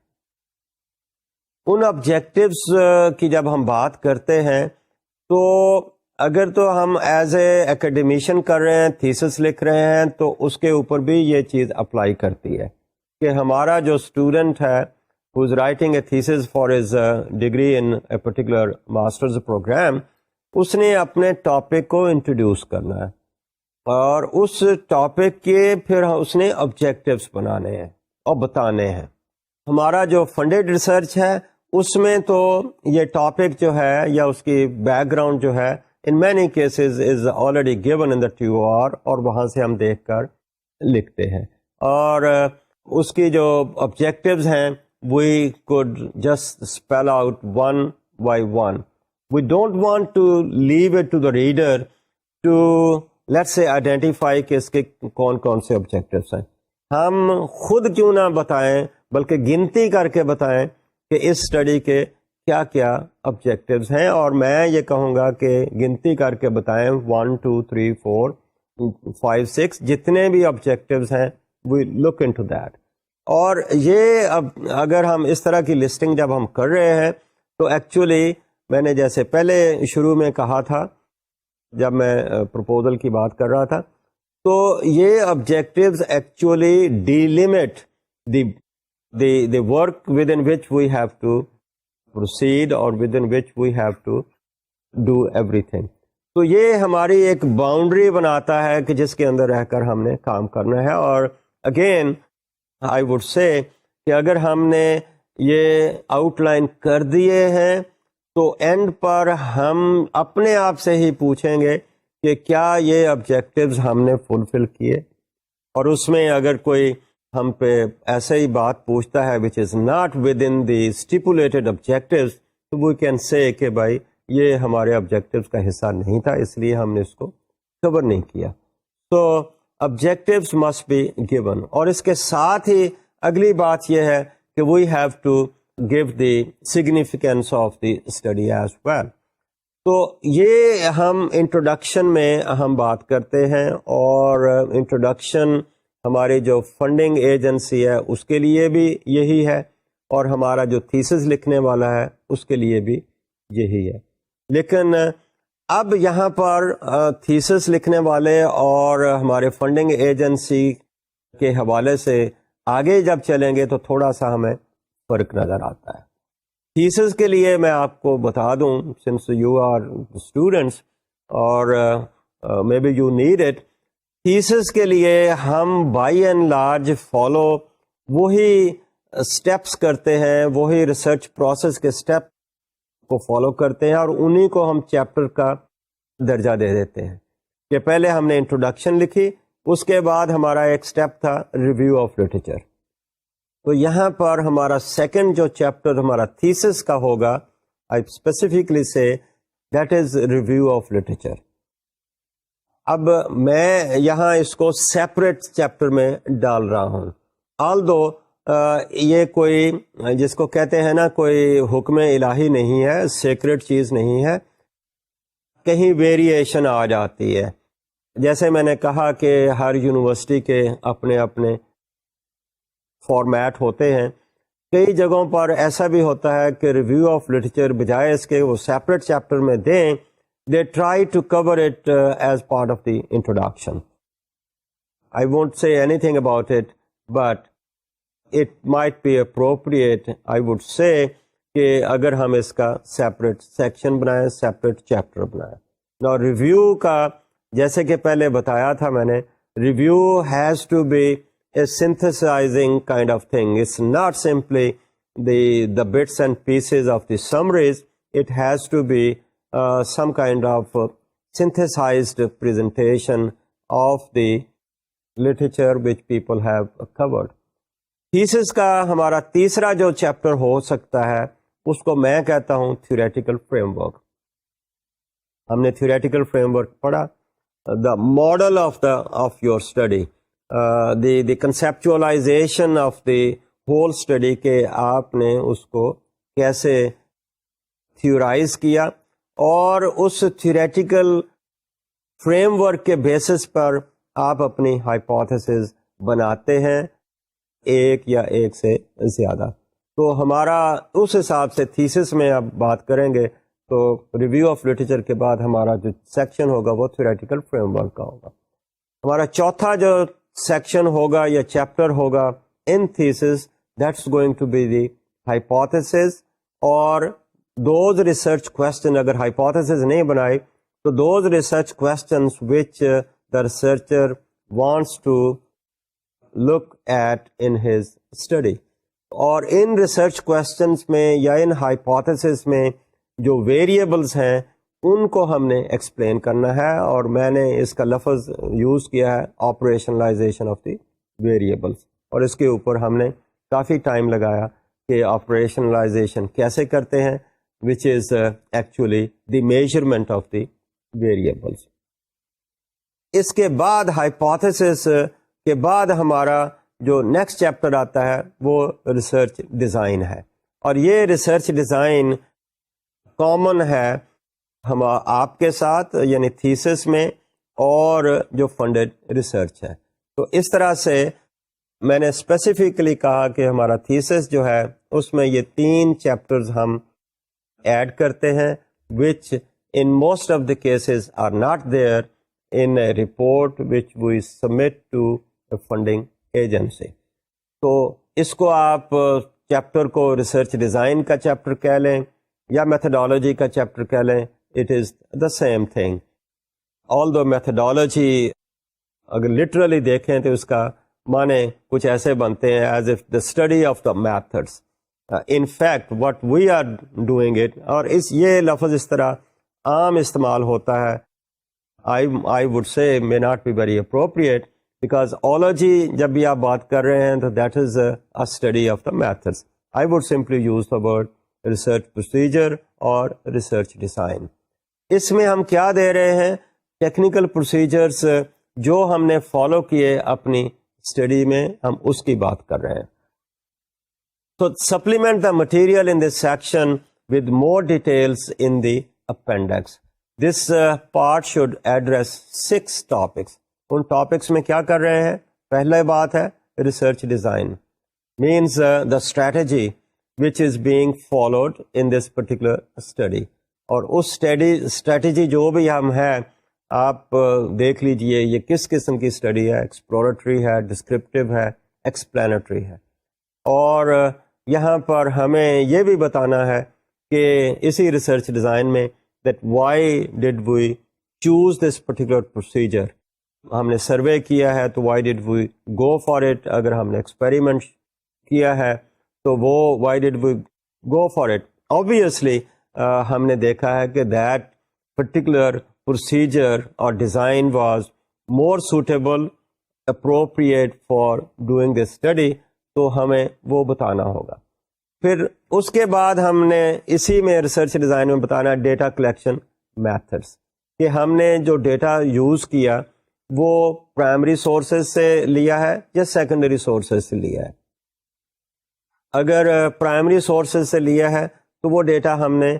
ان آبجیکٹیوز کی جب ہم بات کرتے ہیں تو اگر تو ہم ایز اے ایکیڈیمیشین کر رہے ہیں, تھیسس لکھ رہے ہیں, تو اس کے اوپر بھی یہ چیز اپلائی کرتی ہے کہ ہمارا جو اسٹوڈنٹ ہے who is writing a thesis for his degree in a particular master's program, اس نے اپنے ٹاپک کو انٹروڈیوس کرنا ہے اور اس ٹاپک کے پھر اس نے آبجیکٹیوز بنانے ہیں اور بتانے ہیں. ہمارا جو فنڈیڈ ریسرچ ہے اس میں تو یہ ٹاپک جو ہے یا اس کی بیک گراؤنڈ جو ہے ان many cases is already given in the TOR, اور وہاں سے ہم دیکھ کر لکھتے ہیں. اور اس کی جو آبجیکٹیوز ہیں we could just spell out one by one. We don't want to leave it to the reader to, let's say, identify کہ اس کے کون کون سے objectives ہیں. ہم خود کیوں نہ بتائیں بلکہ گنتی کر کے بتائیں کہ اس اسٹڈی کے کیا کیا objectives ہیں, اور میں یہ کہوں گا کہ گنتی کر کے بتائیں 1 2 3 4 5 6 جتنے بھی objectives ہیں we look into that. اور یہ اب اگر ہم اس طرح کی لسٹنگ جب ہم کر رہے ہیں تو ایکچولی میں نے جیسے پہلے شروع میں کہا تھا جب میں پروپوزل کی بات کر رہا تھا, تو یہ objectives actually delimit the work with in which we have to proceed اور with in which we have to do everything. تو یہ ہماری ایک باؤنڈری بناتا ہے کہ جس کے اندر رہ کر ہم نے کام کرنا ہے. اور اگین آئی وڈ سے کہ اگر ہم نے یہ آؤٹ لائن کر دیے ہیں تو اینڈ پر ہم اپنے آپ سے ہی پوچھیں گے کہ کیا یہ آبجیکٹیوز ہم نے فلفل کیے. اور اس میں اگر کوئی ہم پہ ایسے ہی بات پوچھتا ہے which is not within the stipulated objectives, تو we can say کہ بھائی یہ ہمارے آبجیکٹیوز کا حصہ نہیں تھا, اس لیے ہم نے اس کو کور نہیں کیا. تو objectives must be given. اور اس کے ساتھ ہی اگلی بات یہ ہے کہ we have to give the significance of the study as well. تو یہ ہم انٹروڈکشن میں ہم بات کرتے ہیں, اور انٹروڈکشن ہماری جو فنڈنگ ایجنسی ہے اس کے لیے بھی یہی ہے, اور ہمارا جو تھیسس لکھنے والا ہے اس کے لیے بھی یہی ہے. لیکن اب یہاں پر تھیسس لکھنے والے اور ہمارے فنڈنگ ایجنسی کے حوالے سے آگے جب چلیں گے تو تھوڑا سا ہمیں فرق نظر آتا ہے. تھیسس کے لیے میں آپ کو بتا دوں, سنس یو آر اسٹوڈنٹس اور may be you need it, thesis کے لیے ہم بائی اینڈ لارج فالو وہی اسٹیپس کرتے ہیں, وہی ریسرچ پروسیس کے اسٹیپ کو فالو کرتے ہیں, اور انہی کو ہم چیپٹر کا درجہ دے دیتے ہیں. کہ پہلے ہم نے انٹروڈکشن لکھی, اس کے بعد ہمارا ایک اسٹیپ تھا ریویو آف لٹریچر. تو یہاں پر ہمارا سیکنڈ جو چیپٹر ہمارا تھیسس کا ہوگا I specifically say that is review of literature. اب میں یہاں اس کو سیپریٹ چیپٹر میں ڈال رہا ہوں. although یہ کوئی جس کو کہتے ہیں نا کوئی حکم الہی نہیں ہے, سیکرٹ چیز نہیں ہے, کہیں ویریشن آ جاتی ہے. جیسے میں نے کہا کہ ہر یونیورسٹی کے اپنے اپنے فارمیٹ ہوتے ہیں. کئی جگہوں پر ایسا بھی ہوتا ہے کہ ریویو آف لٹریچر بجائے اس کے وہ سیپریٹ چیپٹر میں دیں, they try to cover it as part of the introduction. I won't say anything about it, but it might be appropriate, I would say, کہ اگر ہم اس کا سیپریٹ سیکشن بنائیں, سیپریٹ چیپٹر بنائیں. Now ریویو کا جیسے کہ پہلے بتایا تھا میں نے, review has to be a synthesizing kind of thing. It's not simply the bits and pieces of the summaries. It has to be some kind of synthesized presentation of the literature which people have covered. Thesis کا ہمارا تیسرا جو chapter ہو سکتا ہے اس کو میں کہتا ہوں تھیوریٹیکل فریم ورک. ہم نے تھیوریٹیکل فریم ورک پڑھا, the model of your study, the conceptualization of the whole study, کہ آپ نے اس کو کیسے تھیورائز کیا اور اس تھیوریٹیکل فریم ورک کے بیسس پر آپ اپنی ہائپوتھیسز بناتے ہیں, ایک یا ایک سے زیادہ. تو ہمارا اس حساب سے تھیسس میں اب بات کریں گے تو ریویو آف لٹریچر کے بعد ہمارا جو سیکشن ہوگا وہ تھیوریٹیکل فریم ورک کا ہوگا. ہمارا چوتھا جو سیکشن ہوگا یا چیپٹر ہوگا in thesis, that's going to be the hypotheses, اور دوز ریسرچ کویسچن, اگر ہائپوتھیسز نہیں بنائی تو those research questions which the researcher wants to look at in his study. اور ان ریسرچ کویسچنس میں یا ان ہائپوتھیسس میں جو ویریبلس ہیں ان کو ہم نے ایکسپلین کرنا ہے, اور میں نے اس کا لفظ یوز کیا ہے آپریشنلائزیشن آف دی ویریبلس, اور اس کے اوپر ہم نے کافی ٹائم لگایا کہ آپریشنلائزیشن کیسے کرتے ہیں, which is actually the measurement of the variables. اس کے بعد ہائپوتھیسس کے بعد ہمارا جو نیکسٹ چیپٹر آتا ہے وہ ریسرچ ڈیزائن ہے, اور یہ ریسرچ ڈیزائن کامن ہے ہم آپ کے ساتھ یعنی تھیسس میں اور جو فنڈڈ ریسرچ ہے. تو اس طرح سے میں نے اسپیسیفکلی کہا کہ ہمارا تھیسس جو ہے اس میں یہ 3 چیپٹرز ہم ایڈ کرتے ہیں, which in most of the cases are not there in a report which we submit to a funding agency. تو اس کو آپ چیپٹر کو ریسرچ ڈیزائن کا چیپٹر کہہ لیں یا میتھڈالوجی کا چیپٹر کہہ لیں, it is the same thing. although methodology اگر لٹرلی دیکھیں تو اس کا معنی کچھ ایسے بنتے ہیں as if the study of the methods. In fact what we are doing it, اور یہ لفظ اس طرح عام استعمال ہوتا ہے, I would say may not be very appropriate, because ology جب بھی آپ بات کر رہے ہیں تو that is a study of the methods. I would simply use the word research procedure اور research design. اس میں ہم کیا دے رہے ہیں, ٹیکنیکل پروسیجرز جو ہم نے فالو کیے اپنی اسٹڈی میں, ہم اس کی بات کر رہے ہیں. So supplement the material in this section with more details in the appendix. This part should address 6 topics. In topics میں کیا کر رہے ہیں؟ پہلا بات ہے research design, means the strategy which is being followed in this particular study. اور اس strategy جو بھی ہم ہے آپ دیکھ لیجئے یہ کس قسم کی اسٹڈی ہے, ایکسپلورٹری ہے, ڈسکرپٹیو ہے, ایکسپلینٹری ہے. اور یہاں پر ہمیں یہ بھی بتانا ہے کہ اسی ریسرچ ڈیزائن میں that why did we choose this particular procedure. ہم نے سروے کیا ہے تو why did we go for it. اگر ہم نے ایکسپیریمنٹ کیا ہے تو وہ why did we go for it. Obviously ہم نے دیکھا ہے کہ that particular procedure or design was more suitable, appropriate for doing this study, تو ہمیں وہ بتانا ہوگا. پھر اس کے بعد ہم نے اسی میں ریسرچ ڈیزائن میں بتانا ڈیٹا کلیکشن میتھڈس کہ ہم نے جو ڈیٹا یوز کیا وہ پرائمری سورسز سے لیا ہے یا سیکنڈری سورسز سے لیا ہے. اگر پرائمری سورسز سے لیا ہے تو وہ ڈیٹا ہم نے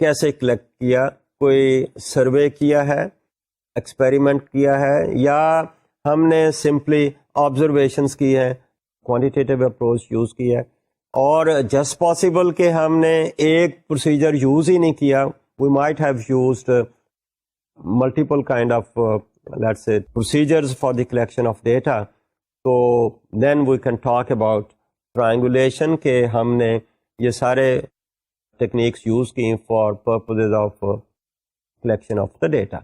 کیسے کلیکٹ کیا, کوئی سروے کیا ہے, ایکسپیریمنٹ کیا ہے, یا ہم نے سمپلی آبزرویشنس کی ہے, کوانٹیٹیو اپروچ یوز کی ہے. اور جسٹ پاسبل کہ ہم نے ایک پروسیجر یوز ہی نہیں کیا, we might have used multiple kind of let's say procedures for the collection of data. تو then we can talk about triangulation کہ ہم نے یہ سارے ٹیکنیکس یوز کی for purposes of collection of the data.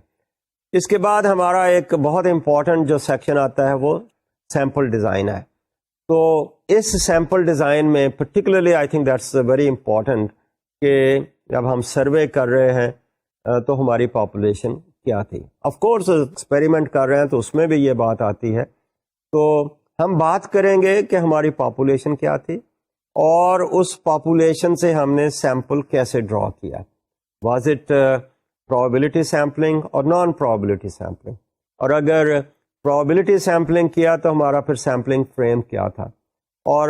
اس کے بعد ہمارا ایک بہت امپورٹنٹ جو سیکشن آتا ہے وہ سیمپل ڈیزائن ہے. تو اس سیمپل ڈیزائن میں particularly I think that's very important کہ جب ہم سروے کر رہے ہیں تو ہماری پاپولیشن کیا تھی. آف کورس ایکسپیریمنٹ کر رہے ہیں تو اس میں بھی یہ بات آتی ہے. تو ہم بات کریں گے کہ ہماری پاپولیشن کیا تھی اور اس پاپولیشن سے ہم نے سیمپل کیسے ڈرا کیا. واز اٹ پرابیبلٹی سیمپلنگ اور نان پرابیبلٹی سیمپلنگ, اور اگر پرابیبلٹی سیمپلنگ کیا تو ہمارا پھر سیمپلنگ فریم کیا تھا, اور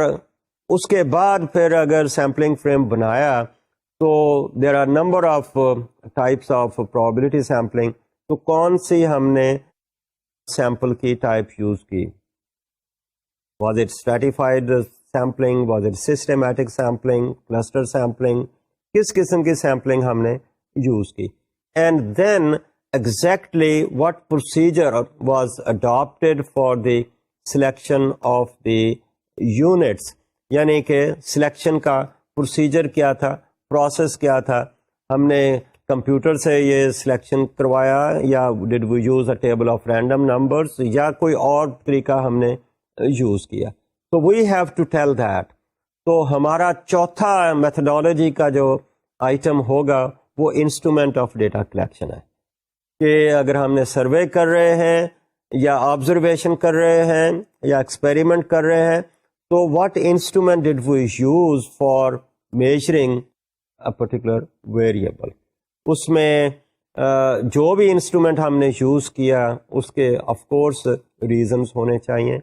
اس کے بعد پھر اگر سیمپلنگ فریم بنایا تو there are number of types of probability sampling. تو کون سی ہم نے سیمپل کی ٹائپ یوز کی؟ Was it stratified sampling, was it systematic sampling, cluster sampling, کس قسم کی سیمپلنگ ہم نے یوز کی. And then exactly what procedure was adapted for the selection of the units, یعنی کہ سلیکشن کا پروسیجر کیا تھا, پروسیس کیا تھا. ہم نے کمپیوٹر سے یہ سلیکشن کروایا یا did we use a table of random numbers, یا کوئی اور طریقہ ہم نے یوز کیا. تو we have to tell that. تو ہمارا چوتھا میتھڈالوجی کا جو آئٹم ہوگا وہ انسٹرومنٹ آف ڈیٹا کلیکشن ہے کہ اگر ہم نے سروے کر رہے ہیں یا آبزرویشن کر رہے ہیں یا ایکسپیریمنٹ کر رہے ہیں تو what instrument did we use for measuring a particular variable. اس میں جو بھی انسٹرومنٹ ہم نے یوز کیا اس کے آف کورس ریزنس ہونے چاہیے.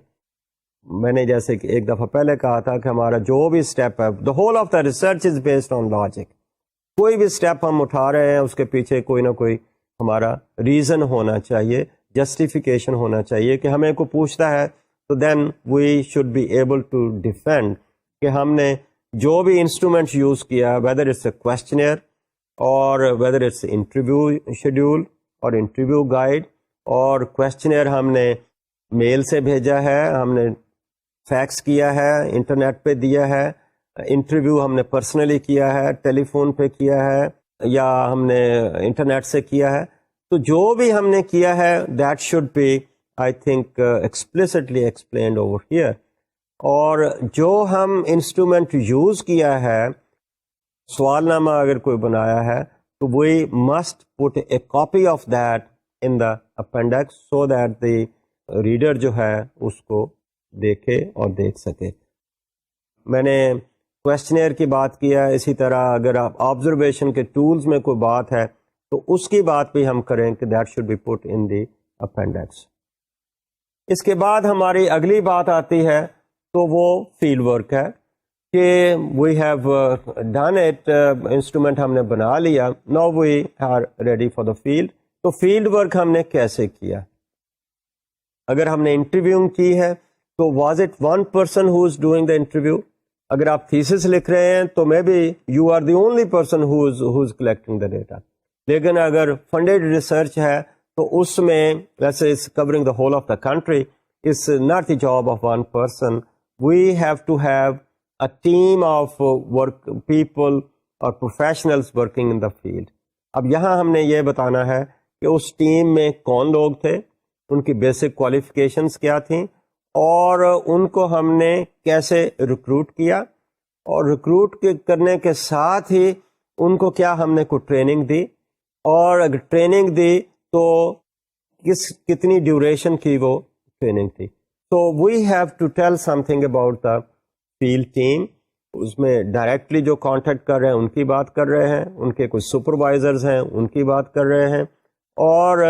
میں نے جیسے کہ ایک دفعہ پہلے کہا تھا کہ ہمارا جو بھی اسٹیپ ہے, دا whole of the research is based on logic. کوئی بھی اسٹیپ ہم اٹھا رہے ہیں اس کے پیچھے کوئی نہ کوئی ہمارا ریزن ہونا چاہیے, جسٹیفیکیشن ہونا چاہیے کہ ہمیں کو پوچھتا ہے تو then we should be able to defend کہ ہم نے جو بھی انسٹرومنٹ یوز کیا, ویدر اٹس اے کویسچنئر اور ویدر اٹس انٹرویو شیڈیول اور انٹرویو گائیڈ, اور کویسچنئر ہم نے میل سے بھیجا ہے, ہم نے فیکس کیا ہے, انٹرنیٹ پہ دیا ہے, انٹرویو ہم نے پرسنلی کیا ہے, ٹیلی فون پہ کیا ہے, یا ہم نے انٹرنیٹ سے کیا ہے. تو جو بھی ہم نے کیا ہے that should be I think explicitly explained over here. اور جو ہم انسٹرومنٹ یوز کیا ہے, سوال نامہ اگر کوئی بنایا ہے تو we must put a copy of that in the appendix so that the reader جو ہے اس کو دیکھے اور دیکھ سکے. میں نے کویسچنئر کی بات کیا, اسی طرح اگر آپ آبزرویشن کے ٹولز میں کوئی بات ہے تو اس کی بات بھی ہم کریں کہ that should be put in the appendix. اس کے بعد ہماری اگلی بات آتی ہے تو وہ فیلڈ ورک ہے کہ we have done it, instrument ہم نے بنا لیا, now we are ready for the field. تو فیلڈ ورک ہم نے کیسے کیا؟ اگر ہم نے انٹرویو کی ہے تو was it one person who is doing the interview? اگر آپ تھیسس لکھ رہے ہیں تو may be you are the only person who is collecting the data. لیکن اگر فنڈیڈ ریسرچ ہے تو اس میں ویسے is covering the whole of the country, is not the job of one person. We have to have a team of work people اور professionals working in the field. اب یہاں ہم نے یہ بتانا ہے کہ اس ٹیم میں کون لوگ تھے, ان کی بیسک کوالیفیکیشنز کیا تھیں, اور ان کو ہم نے کیسے ریکروٹ کیا, اور ریکروٹ کرنے کے ساتھ ہی ان کو کیا ہم نے کوئی ٹریننگ دی, اور اگر ٹریننگ دی تو کتنی ڈیوریشن کی وہ ٹریننگ تھی. تو we have to tell something about the field team. اس میں ڈائریکٹلی جو کانٹیکٹ کر رہے ہیں ان کی بات کر رہے ہیں، ان کے کچھ سپروائزرز ہیں ان کی بات کر رہے ہیں، اور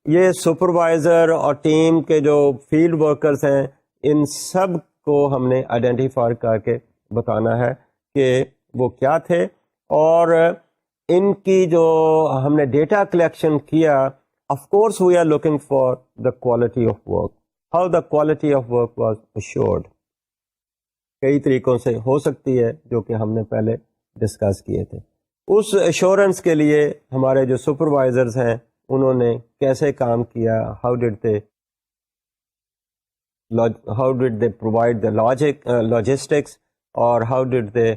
یہ سپروائزر اور ٹیم کے جو فیلڈ ورکرز ہیں ان سب کو ہم نے آئیڈینٹیفائی کر کے بتانا ہے کہ وہ کیا تھے، اور ان کی جو ہم نے ڈیٹا کلیکشن کیا، of course we are looking for the quality of work, how the quality of work was assured. کئی طریقوں سے ہو سکتی ہے جو کہ ہم نے پہلے ڈسکس کیے تھے. اس ایشورنس کے لیے ہمارے جو سپروائزرز ہیں انہوں نے کیسے کام کیا، how did they provide the logistics, اور how did they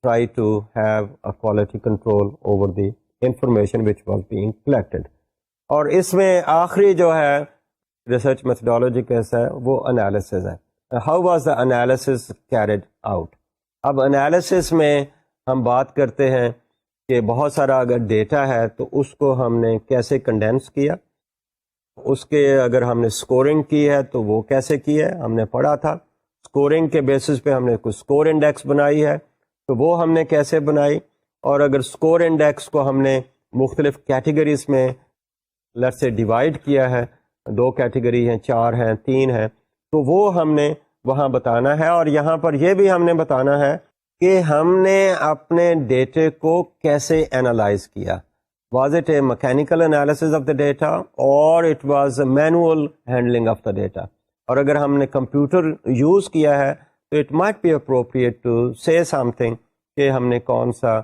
try to have a quality control over the information which was being collected. اور اس میں آخری جو ہے ریسرچ میتھڈالوجی کیسا ہے وہ انالیسز ہے. How was the analysis carried out. اب انالیسز میں ہم بات کرتے ہیں کہ بہت سارا اگر ڈیٹا ہے تو اس کو ہم نے کیسے کنڈینس کیا، اس کے اگر ہم نے سکورنگ کی ہے تو وہ کیسے کی ہے، ہم نے پڑھا تھا. سکورنگ کے بیسس پہ ہم نے کچھ سکور انڈیکس بنائی ہے تو وہ ہم نے کیسے بنائی، اور اگر سکور انڈیکس کو ہم نے مختلف کیٹیگریز میں لیٹ سے ڈیوائڈ کیا ہے، 2 کیٹیگری ہیں، 4 ہیں، 3 ہیں، تو وہ ہم نے وہاں بتانا ہے. اور یہاں پر یہ بھی ہم نے بتانا ہے کہ ہم نے اپنے ڈیٹے کو کیسے اینالائز کیا. Was it a mechanical analysis of the data اور it was manual handling of the data. اور اگر ہم نے کمپیوٹر یوز کیا ہے تو it might be appropriate to say some thing کہ ہم نے کون سا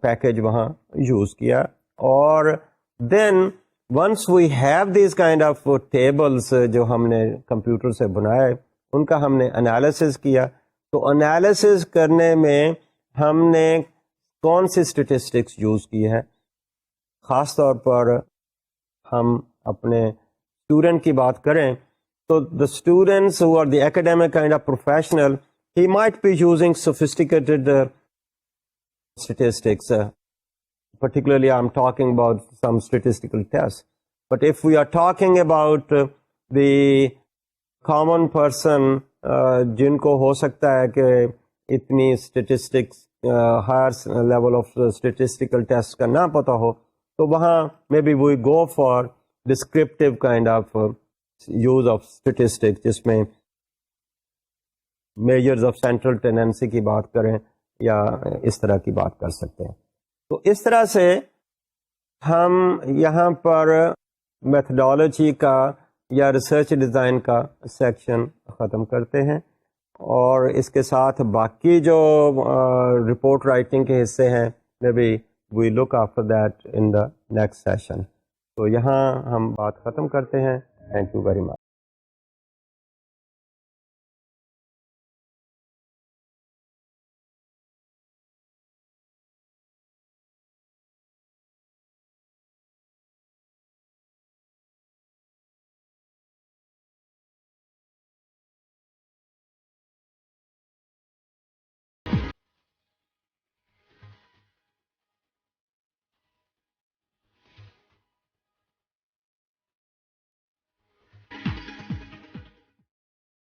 پیکیج وہاں یوز کیا. اور then once we have these kind of tables جو ہم نے کمپیوٹر سے بنائے، ان کا ہم نے انالیسز کیا. تو انالیسز کرنے میں ہم نے کون سی اسٹیٹسٹکس یوز کی ہے، خاص طور پر ہم اپنے اسٹوڈنٹ کی بات کریں تو the students who are the academic kind of professional, he might be using sophisticated statistics. Particularly, I'm talking about some statistical tests. But if we are talking about the common person, جن کو ہو سکتا ہے کہ اتنی statistics, higher level of statistical tests کا نہ پتہ ہو، تو وہاں maybe we go for descriptive kind of use of statistics، جس میں measures of central tendency کی بات کریں یا اس طرح کی بات کر سکتے ہیں. تو اس طرح سے ہم یہاں پر میتھڈالوجی کا یا ریسرچ ڈیزائن کا سیکشن ختم کرتے ہیں، اور اس کے ساتھ باقی جو رپورٹ رائٹنگ کے حصے ہیں میں بھی we look after that in the next session. تو یہاں ہم بات ختم کرتے ہیں. Thank you very much.